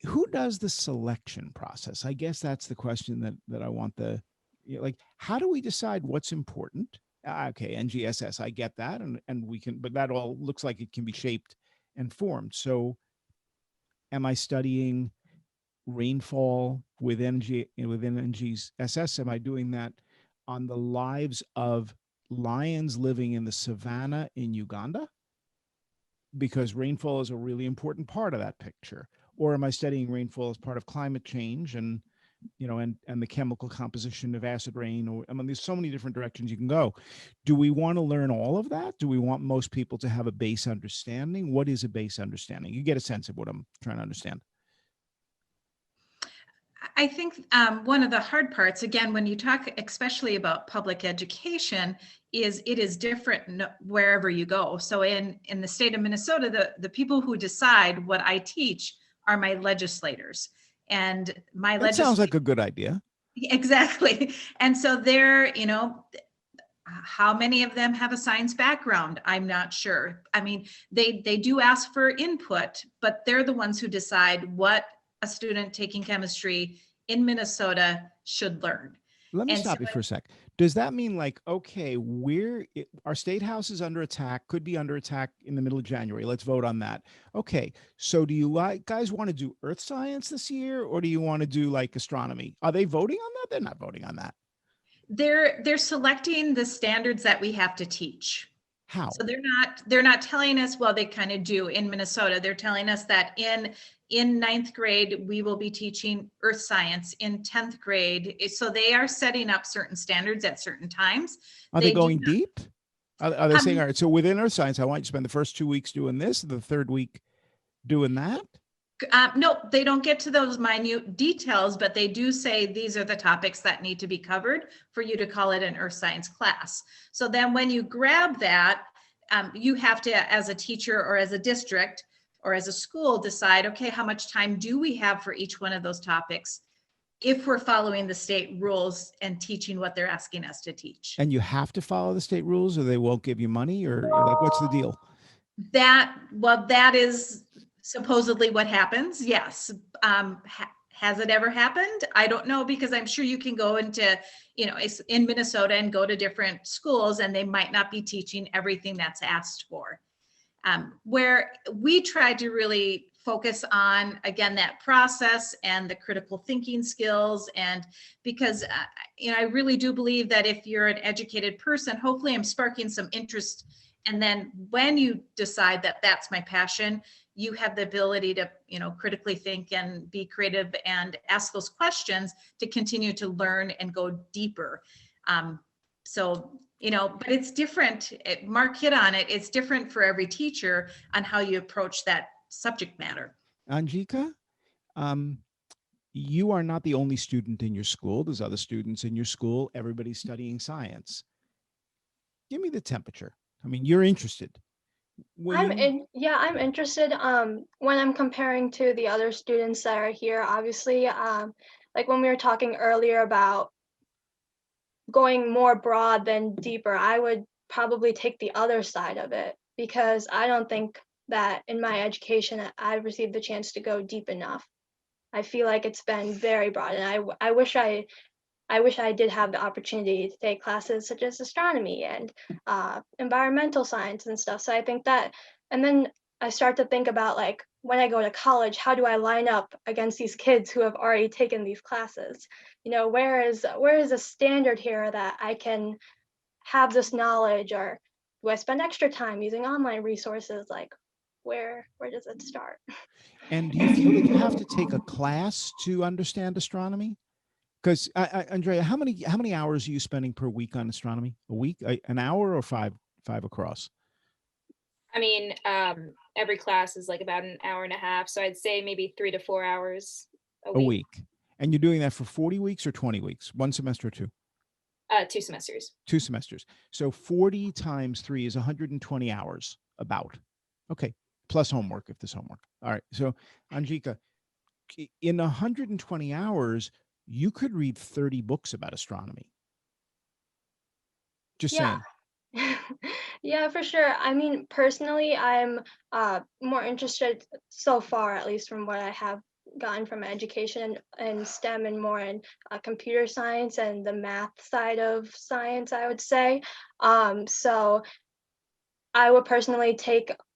S1: who does the selection process? I guess that's the question that I want like, how do we decide what's important? Okay, NGSS, I get that, and we can, but that all looks like it can be shaped and formed. So am I studying rainfall within NGSS? Am I doing that on the lives of lions living in the savannah in Uganda? Because rainfall is a really important part of that picture. Or am I studying rainfall as part of climate change and, you know, and the chemical composition of acid rain? Or, I mean, there's so many different directions you can go. Do we want to learn all of that? Do we want most people to have a base understanding? What is a base understanding? You get a sense of what I'm trying to understand.
S3: I think one of the hard parts, again, when you talk especially about public education, is it is different wherever you go. So in the state of Minnesota, the people who decide what I teach are my legislators. And my
S1: That sounds like a good idea.
S3: Exactly. And so they're, you know, how many of them have a science background? I'm not sure. I mean, they do ask for input, but they're the ones who decide what a student taking chemistry in Minnesota should learn.
S1: Let me stop you for a sec. Does that mean, like, okay, our state house is under attack, could be under attack in the middle of January. Let's vote on that. Okay. So do you guys want to do earth science this year, or do you want to do like astronomy? Are they voting on that? They're not voting on that.
S3: They're selecting the standards that we have to teach.
S1: How?
S3: So they're not telling us, well, they kind of do in Minnesota. They're telling us that in ninth grade, we will be teaching earth science. In 10th grade, so they are setting up certain standards at certain times.
S1: Are they going deep? Are they saying, all right, so within earth science, I want you to spend the first 2 weeks doing this, the third week doing that?
S3: No, they don't get to those minute details, but they do say these are the topics that need to be covered for you to call it an earth science class. So then when you grab that, you have to, as a teacher or as a district or as a school, decide, okay, how much time do we have for each one of those topics if we're following the state rules and teaching what they're asking us to teach.
S1: And you have to follow the state rules or they won't give you money, or like, what's the deal?
S3: That is supposedly what happens. Yes. Has it ever happened? I don't know, because I'm sure you can go into, you know, in Minnesota and go to different schools and they might not be teaching everything that's asked for. Where we try to really focus on, again, that process and the critical thinking skills. And because, you know, I really do believe that if you're an educated person, hopefully I'm sparking some interest. And then when you decide that that's my passion, you have the ability to, you know, critically think and be creative and ask those questions to continue to learn and go deeper. So But it's different. Mark hit on it. It's different for every teacher on how you approach that subject matter.
S1: Anjika, you are not the only student in your school. There's other students in your school. Everybody's studying science. Give me the temperature. I mean, you're interested.
S6: I'm interested. When I'm comparing to the other students that are here, obviously, like when we were talking earlier about going more broad than deeper, I would probably take the other side of it, because I don't think that in my education I've received the chance to go deep enough. I feel like it's been very broad, and I wish I did have the opportunity to take classes such as astronomy and environmental science and stuff. So I think that, and then I start to think about, like, when I go to college, how do I line up against these kids who have already taken these classes? Where is a standard here that I can have this knowledge, or do I spend extra time using online resources? Like, where does it start?
S1: And do you feel that you have to take a class to understand astronomy? Because Andrea, how many hours are you spending per week on astronomy? A week, an hour, or five across?
S5: I mean, every class is like about an hour and a half, so I'd say maybe 3 to 4 hours a week.
S1: And you're doing that for 40 weeks or 20 weeks? One semester or two?
S5: 2 semesters.
S1: 2 semesters. So 40 times 3 is 120 hours, about. Okay, plus homework if there's homework. All right. So Anjika, in 120 hours, you could read 30 books about astronomy. Just saying.
S6: Yeah, for sure. I mean, personally, I'm more interested so far, at least from what I have gotten from my education in STEM, and more in computer science and the math side of science, I would say. So I would personally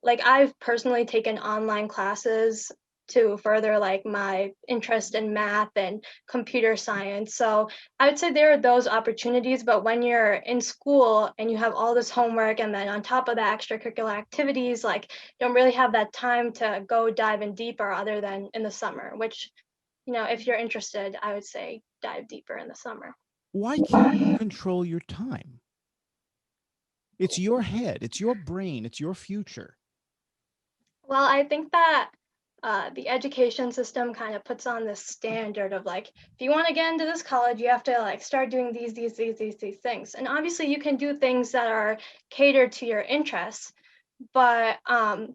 S6: I've personally taken online classes to further like my interest in math and computer science. So I would say there are those opportunities, but when you're in school and you have all this homework, and then on top of that extracurricular activities, like, you don't really have that time to go dive in deeper other than in the summer, which, if you're interested, I would say dive deeper in the summer.
S1: Why can't you control your time? It's your head, it's your brain, it's your future.
S6: Well, I think that the education system kind of puts on this standard of, like, if you want to get into this college, you have to like start doing these things. And obviously you can do things that are catered to your interests, but I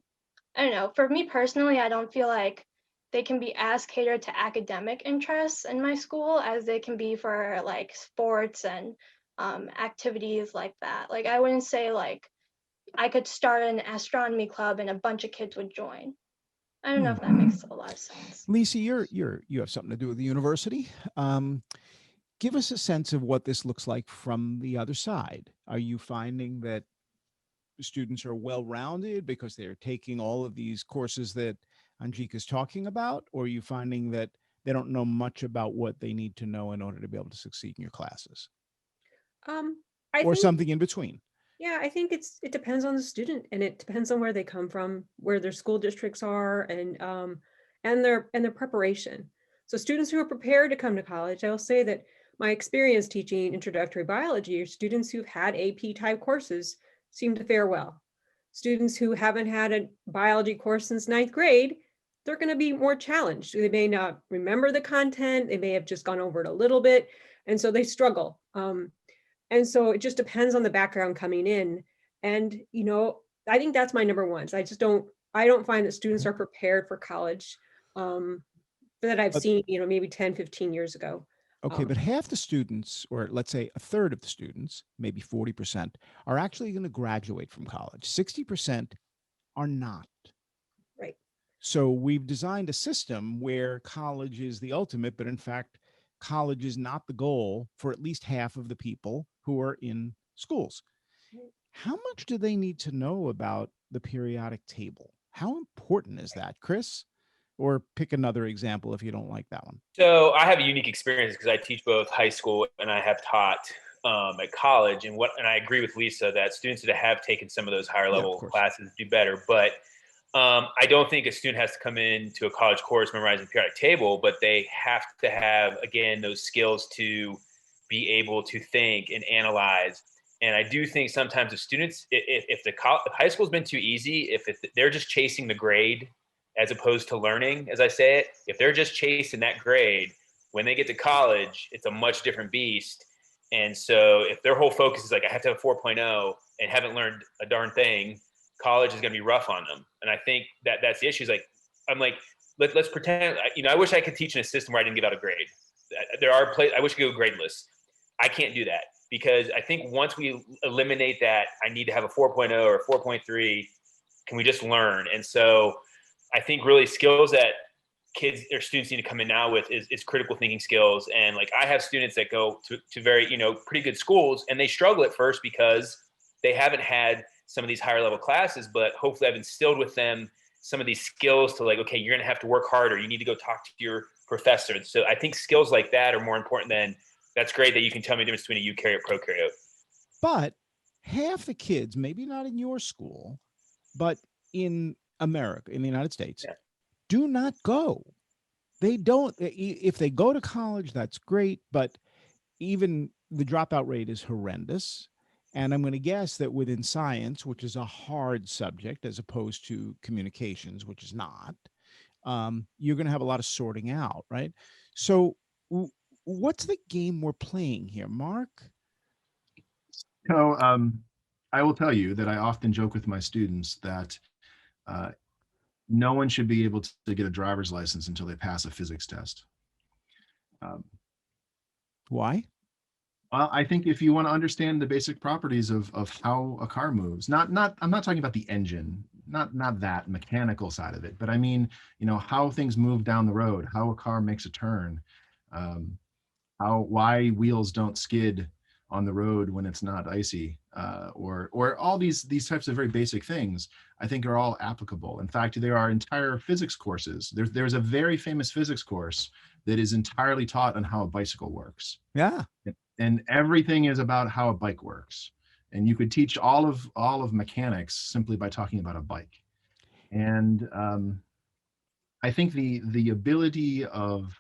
S6: don't know, for me personally, I don't feel like they can be as catered to academic interests in my school as they can be for like sports and activities like that. Like, I wouldn't say like I could start an astronomy club and a bunch of kids would join. I don't know if that makes a lot of sense.
S1: Lisa, you have something to do with the university. Give us a sense of what this looks like from the other side. Are you finding that students are well-rounded because they're taking all of these courses that Anjika is talking about, or are you finding that they don't know much about what they need to know in order to be able to succeed in your classes?
S7: I
S1: Or
S7: think,
S1: something in between?
S7: yeah, I think it depends on the student, and it depends on where they come from, where their school districts are, and their preparation. So students who are prepared to come to college, I will say that my experience teaching introductory biology, or students who've had AP type courses, seem to fare well. Students who haven't had a biology course since 9th grade, they're going to be more challenged. They may not remember the content. They may have just gone over it a little bit, and so they struggle. And so it just depends on the background coming in. And, I think that's my number one. So I don't find that students are prepared for college that I've seen, maybe 10, 15 years ago.
S1: Okay, but half the students, or let's say a third of the students, maybe 40%, are actually going to graduate from college. 60% are not.
S7: Right.
S1: So we've designed a system where college is the ultimate, but in fact, college is not the goal for at least half of the people who are in schools. How much do they need to know about the periodic table? How important is that, Chris? Or pick another example if you don't like that one.
S4: So I have a unique experience because I teach both high school and I have taught at college. And I agree with Lisa that students that have taken some of those higher level classes do better. But I don't think a student has to come into a college course memorizing the periodic table, but they have to have, again, those skills to be able to think and analyze And I do think sometimes if students, if the high school's been too easy, if they're just chasing the grade as opposed to learning, as I say it, if they're just chasing that grade, when they get to college, it's a much different beast. And so if their whole focus is like, I have to have a 4.0 and haven't learned a darn thing, college is going to be rough on them. And I think that's the issue. Is like, I'm like, let's pretend, I wish I could teach in a system where I didn't give out a grade. There are I wish I could go gradeless. I can't do that, because I think once we eliminate that, I need to have a 4.0 or a 4.3. Can we just learn? And so I think really skills that kids or students need to come in now with is critical thinking skills. And like, I have students that go to very, pretty good schools, and they struggle at first because they haven't had some of these higher level classes, but hopefully I've instilled with them some of these skills to like, okay, you're going to have to work harder. You need to go talk to your professor. So I think skills like that are more important than, that's great that you can tell me the difference between a eukaryote and prokaryote.
S1: But half the kids, maybe not in your school, but in America, in the United States,
S4: Yeah.
S1: do not go. They don't. If they go to college, that's great. But even the dropout rate is horrendous. And I'm going to guess that within science, which is a hard subject as opposed to communications, which is not, you're going to have a lot of sorting out, right? So what's the game we're playing here, Mark?
S2: So I will tell you that I often joke with my students that no one should be able to get a driver's license until they pass a physics test.
S1: Why?
S2: Well, I think if you want to understand the basic properties of how a car moves, I'm not talking about the engine, not that mechanical side of it, but I mean, how things move down the road, how a car makes a turn, why wheels don't skid on the road when it's not icy, or all these types of very basic things, I think are all applicable. In fact, there are entire physics courses. There's a very famous physics course that is entirely taught on how a bicycle works.
S1: Yeah.
S2: And everything is about how a bike works. And you could teach all of mechanics simply by talking about a bike. And I think the ability of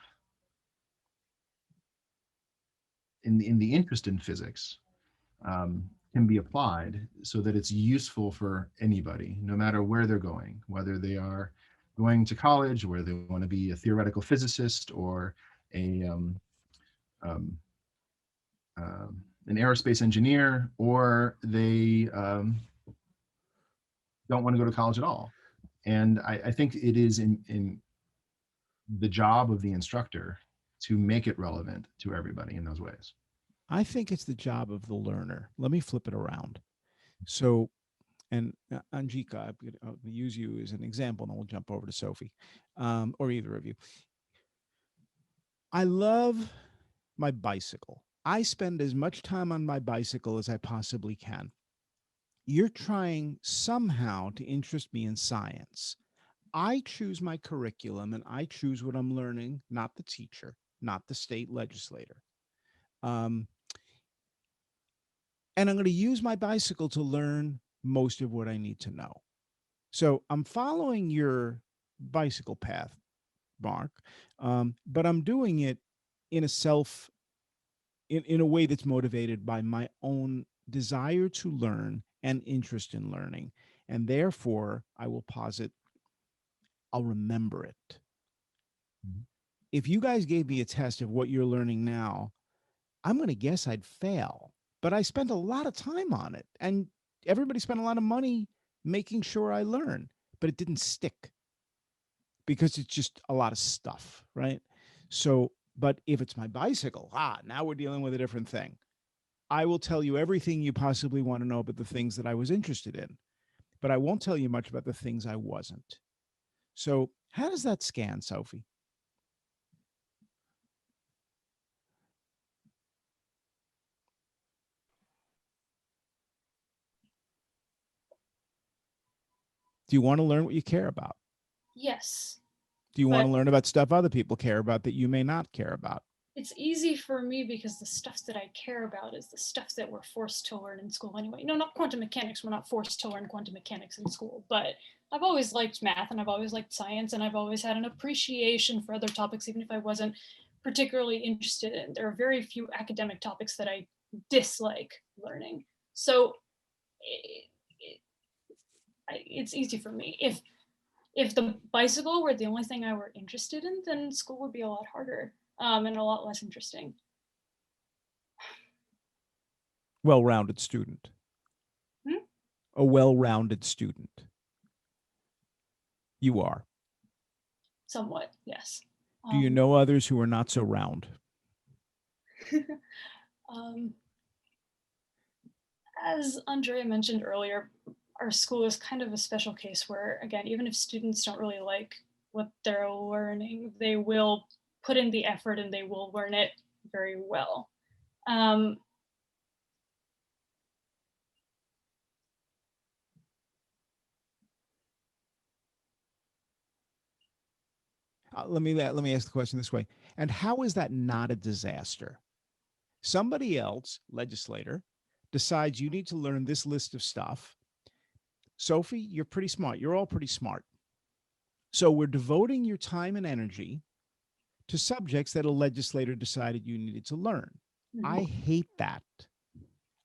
S2: in the interest in physics can be applied so that it's useful for anybody, no matter where they're going, whether they are going to college, where they want to be a theoretical physicist or an aerospace engineer, or they don't want to go to college at all. And I think it is in the job of the instructor to make it relevant to everybody in those ways.
S1: I think it's the job of the learner. Let me flip it around. So, and Anjika, I'll use you as an example, and then we'll jump over to Sophie, or either of you. I love my bicycle. I spend as much time on my bicycle as I possibly can. You're trying somehow to interest me in science. I choose my curriculum and I choose what I'm learning, not the teacher, not the state legislator. And I'm going to use my bicycle to learn most of what I need to know. So I'm following your bicycle path, Mark, but I'm doing it in in a way that's motivated by my own desire to learn and interest in learning. And therefore, I will posit, I'll remember it. If you guys gave me a test of what you're learning now, I'm going to guess I'd fail. But I spent a lot of time on it, and everybody spent a lot of money making sure I learn, but it didn't stick because it's just a lot of stuff, right? So, but if it's my bicycle, now we're dealing with a different thing. I will tell you everything you possibly want to know about the things that I was interested in, but I won't tell you much about the things I wasn't. So how does that scan, Sophie? Do you want to learn what you care about?
S8: Yes.
S1: Do you want to learn about stuff other people care about that you may not care about?
S8: It's easy for me because the stuff that I care about is the stuff that we're forced to learn in school anyway. No, not quantum mechanics. We're not forced to learn quantum mechanics in school, but I've always liked math and I've always liked science and I've always had an appreciation for other topics, even if I wasn't particularly interested in. There are very few academic topics that I dislike learning. So it's easy for me. If the bicycle were the only thing I were interested in, then school would be a lot harder and a lot less interesting.
S1: Well-rounded student.
S8: Hmm?
S1: A well-rounded student. You are.
S8: Somewhat, yes.
S1: Do you know others who are not so round?
S8: As Andrea mentioned earlier, our school is kind of a special case where, again, even if students don't really like what they're learning, they will put in the effort and they will learn it very well.
S1: Let me ask the question this way. And how is that not a disaster? Somebody else, legislator, decides you need to learn this list of stuff. Sophie, you're pretty smart. You're all pretty smart. So we're devoting your time and energy to subjects that a legislator decided you needed to learn.
S8: Mhm.
S1: I hate that.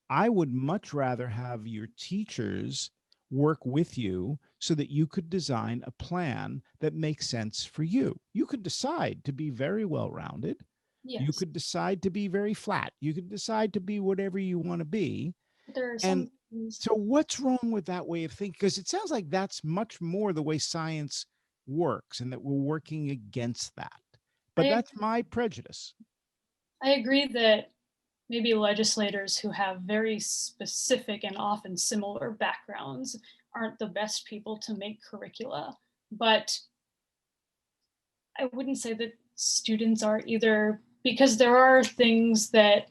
S1: I would much rather have your teachers work with you so that you could design a plan that makes sense for you. You could decide to be very well-rounded. You
S8: Yes,
S1: could decide to be very flat. You could decide to be whatever you want to be.
S8: but there are
S1: And
S8: some things.
S1: so what's wrong with that way of thinking? Because it sounds like that's much more the way science works and that we're working against that. But
S8: I,
S1: that's my prejudice.
S8: I agree that maybe legislators who have very specific and often similar backgrounds aren't the best people to make curricula, but I wouldn't say that students are either, because there are things that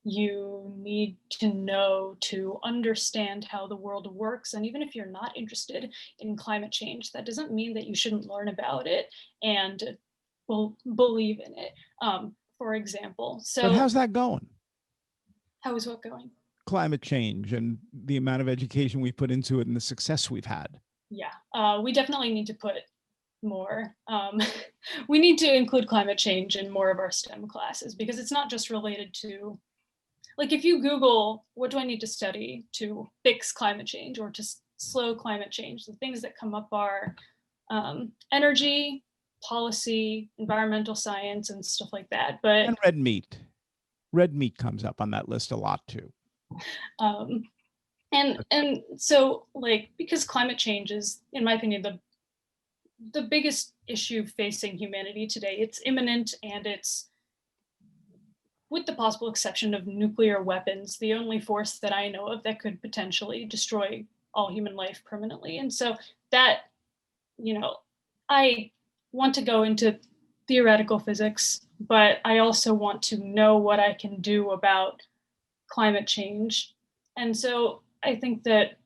S8: you need to know to understand how the world works. And even if you're not interested in climate change, that doesn't mean that you shouldn't learn about it and believe in it. For example,
S1: But
S8: so
S1: how's that going?
S8: how is what going?
S1: Climate change and the amount of education we put into it and the success we've had.
S8: Yeah, we definitely need to put more. We need to include climate change in more of our STEM classes because it's not just related to, like, if you Google, what do I need to study to fix climate change or to slow climate change, the things that come up are energy, policy, environmental science, and stuff like that. But
S1: And red meat. Red meat comes up on that list a lot too.
S8: um, and so, like, because climate change is, in my opinion, the biggest issue facing humanity today. It's imminent, and it's, with the possible exception of nuclear weapons, the only force that I know of that could potentially destroy all human life permanently. And so that, I want to go into theoretical physics, but I also want to know what I can do about climate change. And so I think that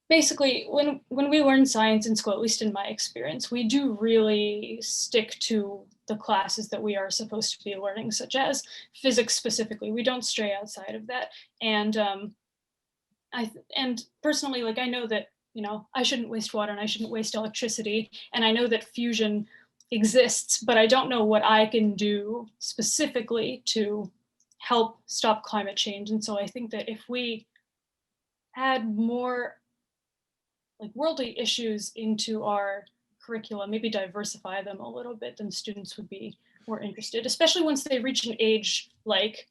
S8: basically when we learn science in school, at least in my experience, we do really stick to the classes that we are supposed to be learning, such as physics specifically. We don't stray outside of that. And and personally, like, I know that, I shouldn't waste water and I shouldn't waste electricity, and I know that fusion exists, but I don't know what I can do specifically to help stop climate change. And so I think that if we add more, like, worldly issues into our curricula, maybe diversify them a little bit, then students would be more interested, especially once they reach an age like,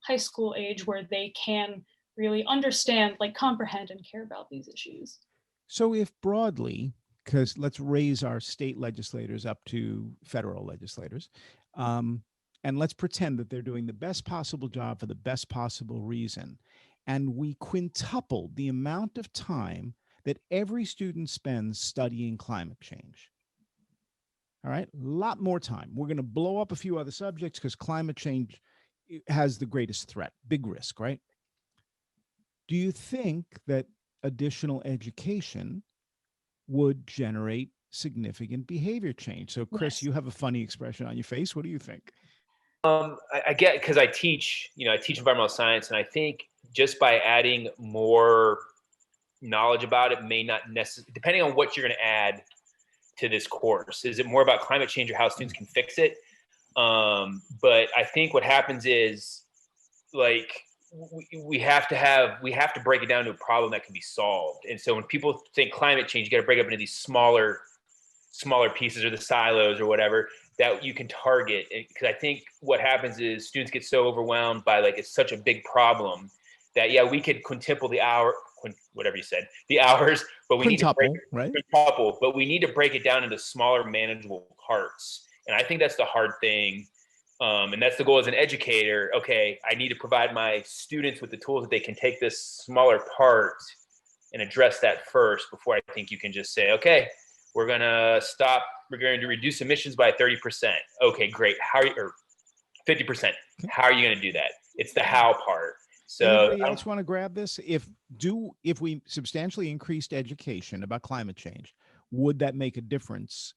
S8: high school age, where they can really understand, like, comprehend and care about these issues.
S1: So if broadly, because let's raise our state legislators up to federal legislators, and let's pretend that they're doing the best possible job for the best possible reason, and we quintuple the amount of time that every student spends studying climate change. All right, a lot more time. We're going to blow up a few other subjects because climate change has the greatest threat, big risk, right? Do you think that additional education would generate significant behavior change? So, Chris,
S8: Yes.
S1: you have a funny expression on your face. What do you think?
S4: I get, because I teach environmental science, and I think just by adding more knowledge about it may not necessarily, depending on what you're going to add to this course. Is it more about climate change or how students can fix it? But I think what happens is, like, we have to break it down to a problem that can be solved. And so when people think climate change, you got to break it up into these smaller pieces, or the silos or whatever that you can target. Because I think what happens is students get so overwhelmed by, like, it's such a big problem that, yeah, we could quintuple the hour, whatever you said, the hours, but we need to break quintuple, but we need to break it down into smaller, manageable parts. And I think that's the hard thing. And that's the goal as an educator. Okay, I need to provide my students with the tools that they can take this smaller part and address that first, before I think you can just say, okay, we're going to reduce emissions by 30%. Okay, great. Or 50%. How are you going to do that? It's the how part. So
S1: anybody else want to grab this? If we substantially increased education about climate change, would that make a difference?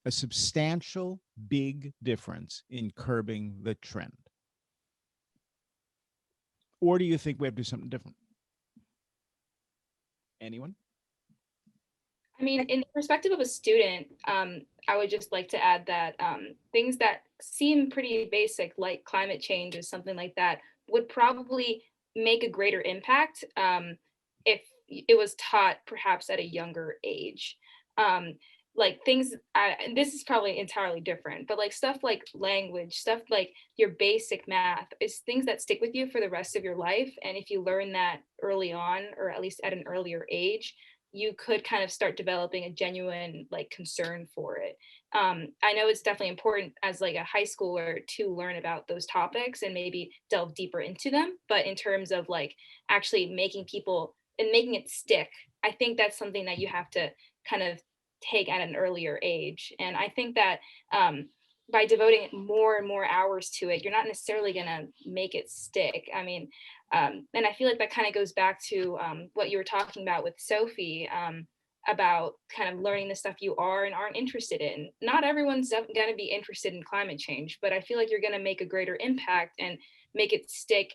S1: A substantial, big difference in curbing the trend? Or do you think we have to do something different? Anyone?
S5: I mean, in the perspective of a student, I would just like to add that things that seem pretty basic, like climate change or something like that, would probably make a greater impact if it was taught perhaps at a younger age. Like things, and this is probably entirely different, but like stuff like language, stuff like your basic math is things that stick with you for the rest of your life. And if you learn that early on, or at least at an earlier age, you could kind of start developing a genuine like concern for it. I know it's definitely important as like a high schooler to learn about those topics and maybe delve deeper into them. But in terms of like actually making people and making it stick, I think that's something that you have to kind of take at an earlier age. And I think that by devoting more and more hours to it, you're not necessarily going to make it stick. I mean, and I feel like that kind of goes back to what you were talking about with Sophie, about kind of learning the stuff you are and aren't interested in. Not everyone's going to be interested in climate change, but I feel like you're going to make a greater impact and make it stick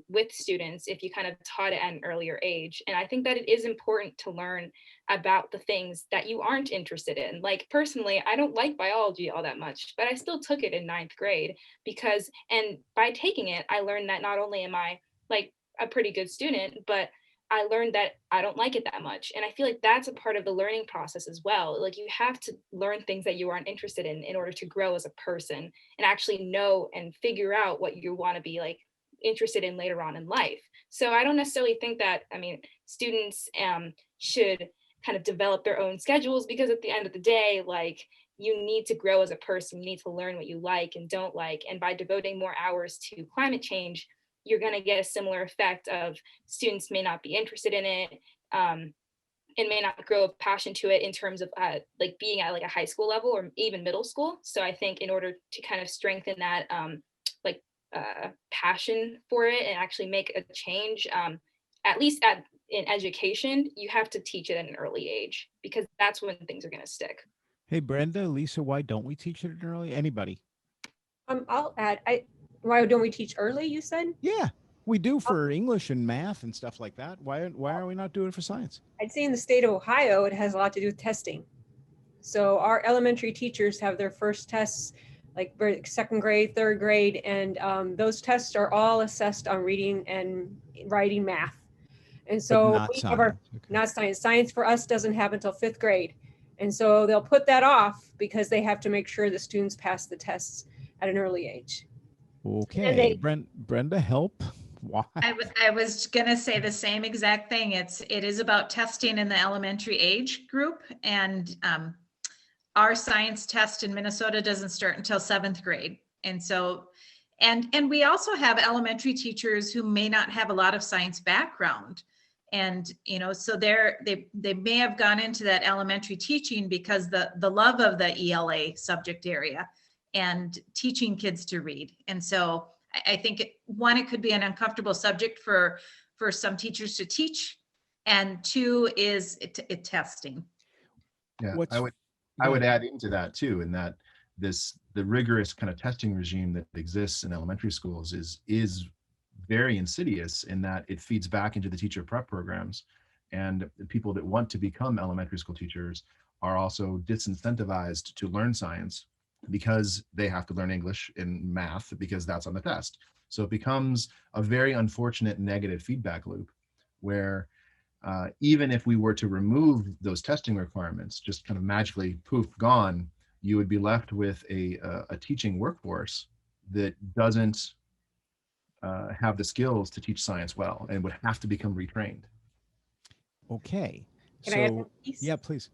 S5: with students if you kind of taught it at an earlier age. And I think that it is important to learn about the things that you aren't interested in. Like personally, I don't like biology all that much, but I still took it in 9th grade because, and by taking it, I learned that not only am I like a pretty good student, but I learned that I don't like it that much. And I feel like that's a part of the learning process as well. Like you have to learn things that you aren't interested in order to grow as a person and actually know and figure out what you want to be like interested in later on in life. So I don't necessarily think that, I mean, students should kind of develop their own schedules, because at the end of the day, like you need to grow as a person, you need to learn what you like and don't like. And by devoting more hours to climate change, you're going to get a similar effect of students may not be interested in it and may not grow a passion to it in terms of like being at like a high school level or even middle school. So I think in order to kind of strengthen that like passion for it and actually make a change, at least in education, you have to teach it at an early age, because that's when things are going to stick.
S1: Hey, Brenda, Lisa, why don't we teach it early? Anybody?
S7: I'll add, why don't we teach early, you said?
S1: Yeah, we do for English and math and stuff like that. Why are we not doing it for science?
S7: I'd say in the state of Ohio, it has a lot to do with testing. So our elementary teachers have their first tests like 2nd grade, 3rd grade, and those tests are all assessed on reading and writing math. And so
S1: not
S7: we
S1: science.
S7: have our, not science. Science for us doesn't happen until 5th grade. And so they'll put that off because they have to make sure the students pass the tests at an early age.
S1: Okay, Brenda, help. Why?
S3: I was gonna say the same exact thing. It is about testing in the elementary age group, and our science test in Minnesota doesn't start until 7th grade. And so, and we also have elementary teachers who may not have a lot of science background. And, you know, so they may have gone into that elementary teaching because the love of the ELA subject area and teaching kids to read. And so I think it could be an uncomfortable subject for some teachers to teach, and 2 is it testing.
S2: Yeah, I would add into that too, in that the rigorous kind of testing regime that exists in elementary schools is very insidious, in that it feeds back into the teacher prep programs, and the people that want to become elementary school teachers are also disincentivized to learn science because they have to learn English and math because that's on the test. So it becomes a very unfortunate negative feedback loop where even if we were to remove those testing requirements, just kind of magically poof, gone, you would be left with a teaching workforce that doesn't have the skills to teach science well and would have to become retrained.
S1: Okay.
S7: Can I add
S1: So,
S7: one piece?
S1: yeah, please.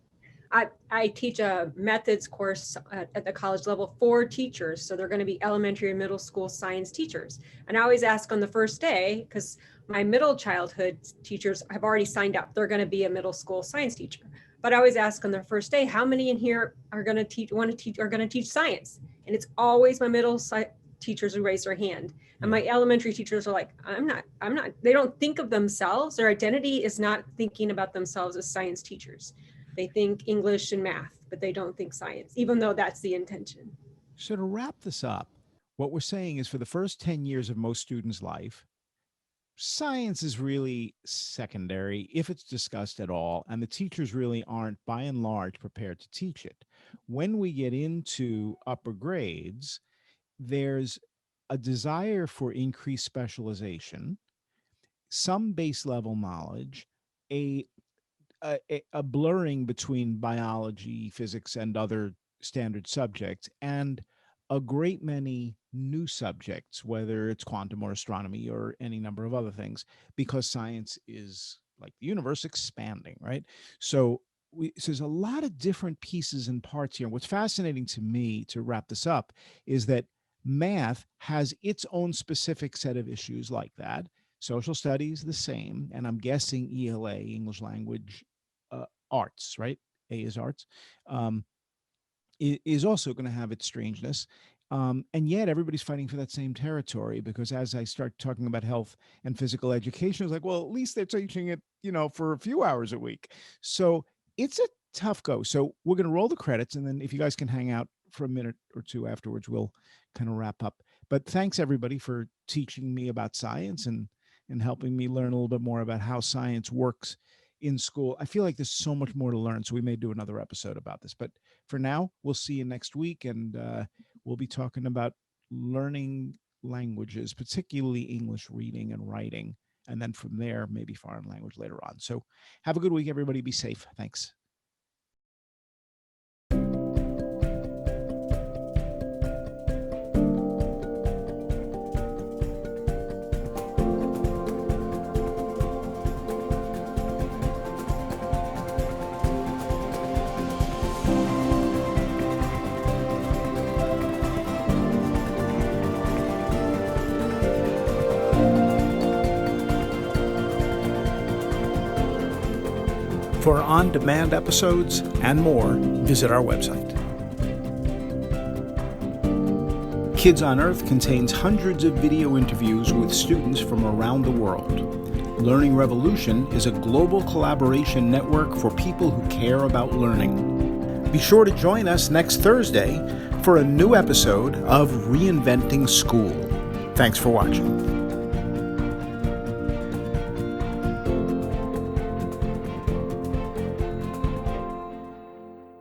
S7: I teach a methods course at the college level for teachers. So they're going to be elementary and middle school science teachers. And I always ask on the first day, because my middle childhood teachers have already signed up. They're going to be a middle school science teacher. But I always ask on their first day, how many in here are going to teach science? And it's always my middle teachers who raise their hand. And my elementary teachers are like, I'm not, they don't think of themselves. Their identity is not thinking about themselves as science teachers. They think English and math, but they don't think science, even though that's the intention.
S1: So to wrap this up, what we're saying is for the first 10 years of most students' life, science is really secondary if it's discussed at all, and the teachers really aren't, by and large, prepared to teach it. When we get into upper grades, there's a desire for increased specialization, some base level knowledge, a blurring between biology, physics, and other standard subjects, and a great many new subjects, whether it's quantum or astronomy or any number of other things, because science is, like the universe, expanding, right? So there's a lot of different pieces and parts here. What's fascinating to me, to wrap this up, is that math has its own specific set of issues like that. Social studies, the same. And I'm guessing ELA, English language, arts, right? A is arts, is also going to have its strangeness. And yet everybody's fighting for that same territory, because as I start talking about health and physical education, it's like, well, at least they're teaching it, for a few hours a week. So it's a tough go. So we're going to roll the credits, and then if you guys can hang out for a minute or two afterwards, we'll kind of wrap up. But thanks everybody for teaching me about science and helping me learn a little bit more about how science works in school. I feel like there's so much more to learn, so we may do another episode about this. But for now, we'll see you next week, and we'll be talking about learning languages, particularly English reading and writing, and then from there, maybe foreign language later on. So have a good week, everybody. Be safe. Thanks. For on-demand episodes and more, visit our website. Kids on Earth contains hundreds of video interviews with students from around the world. Learning Revolution is a global collaboration network for people who care about learning. Be sure to join us next Thursday for a new episode of Reinventing School. Thanks for watching.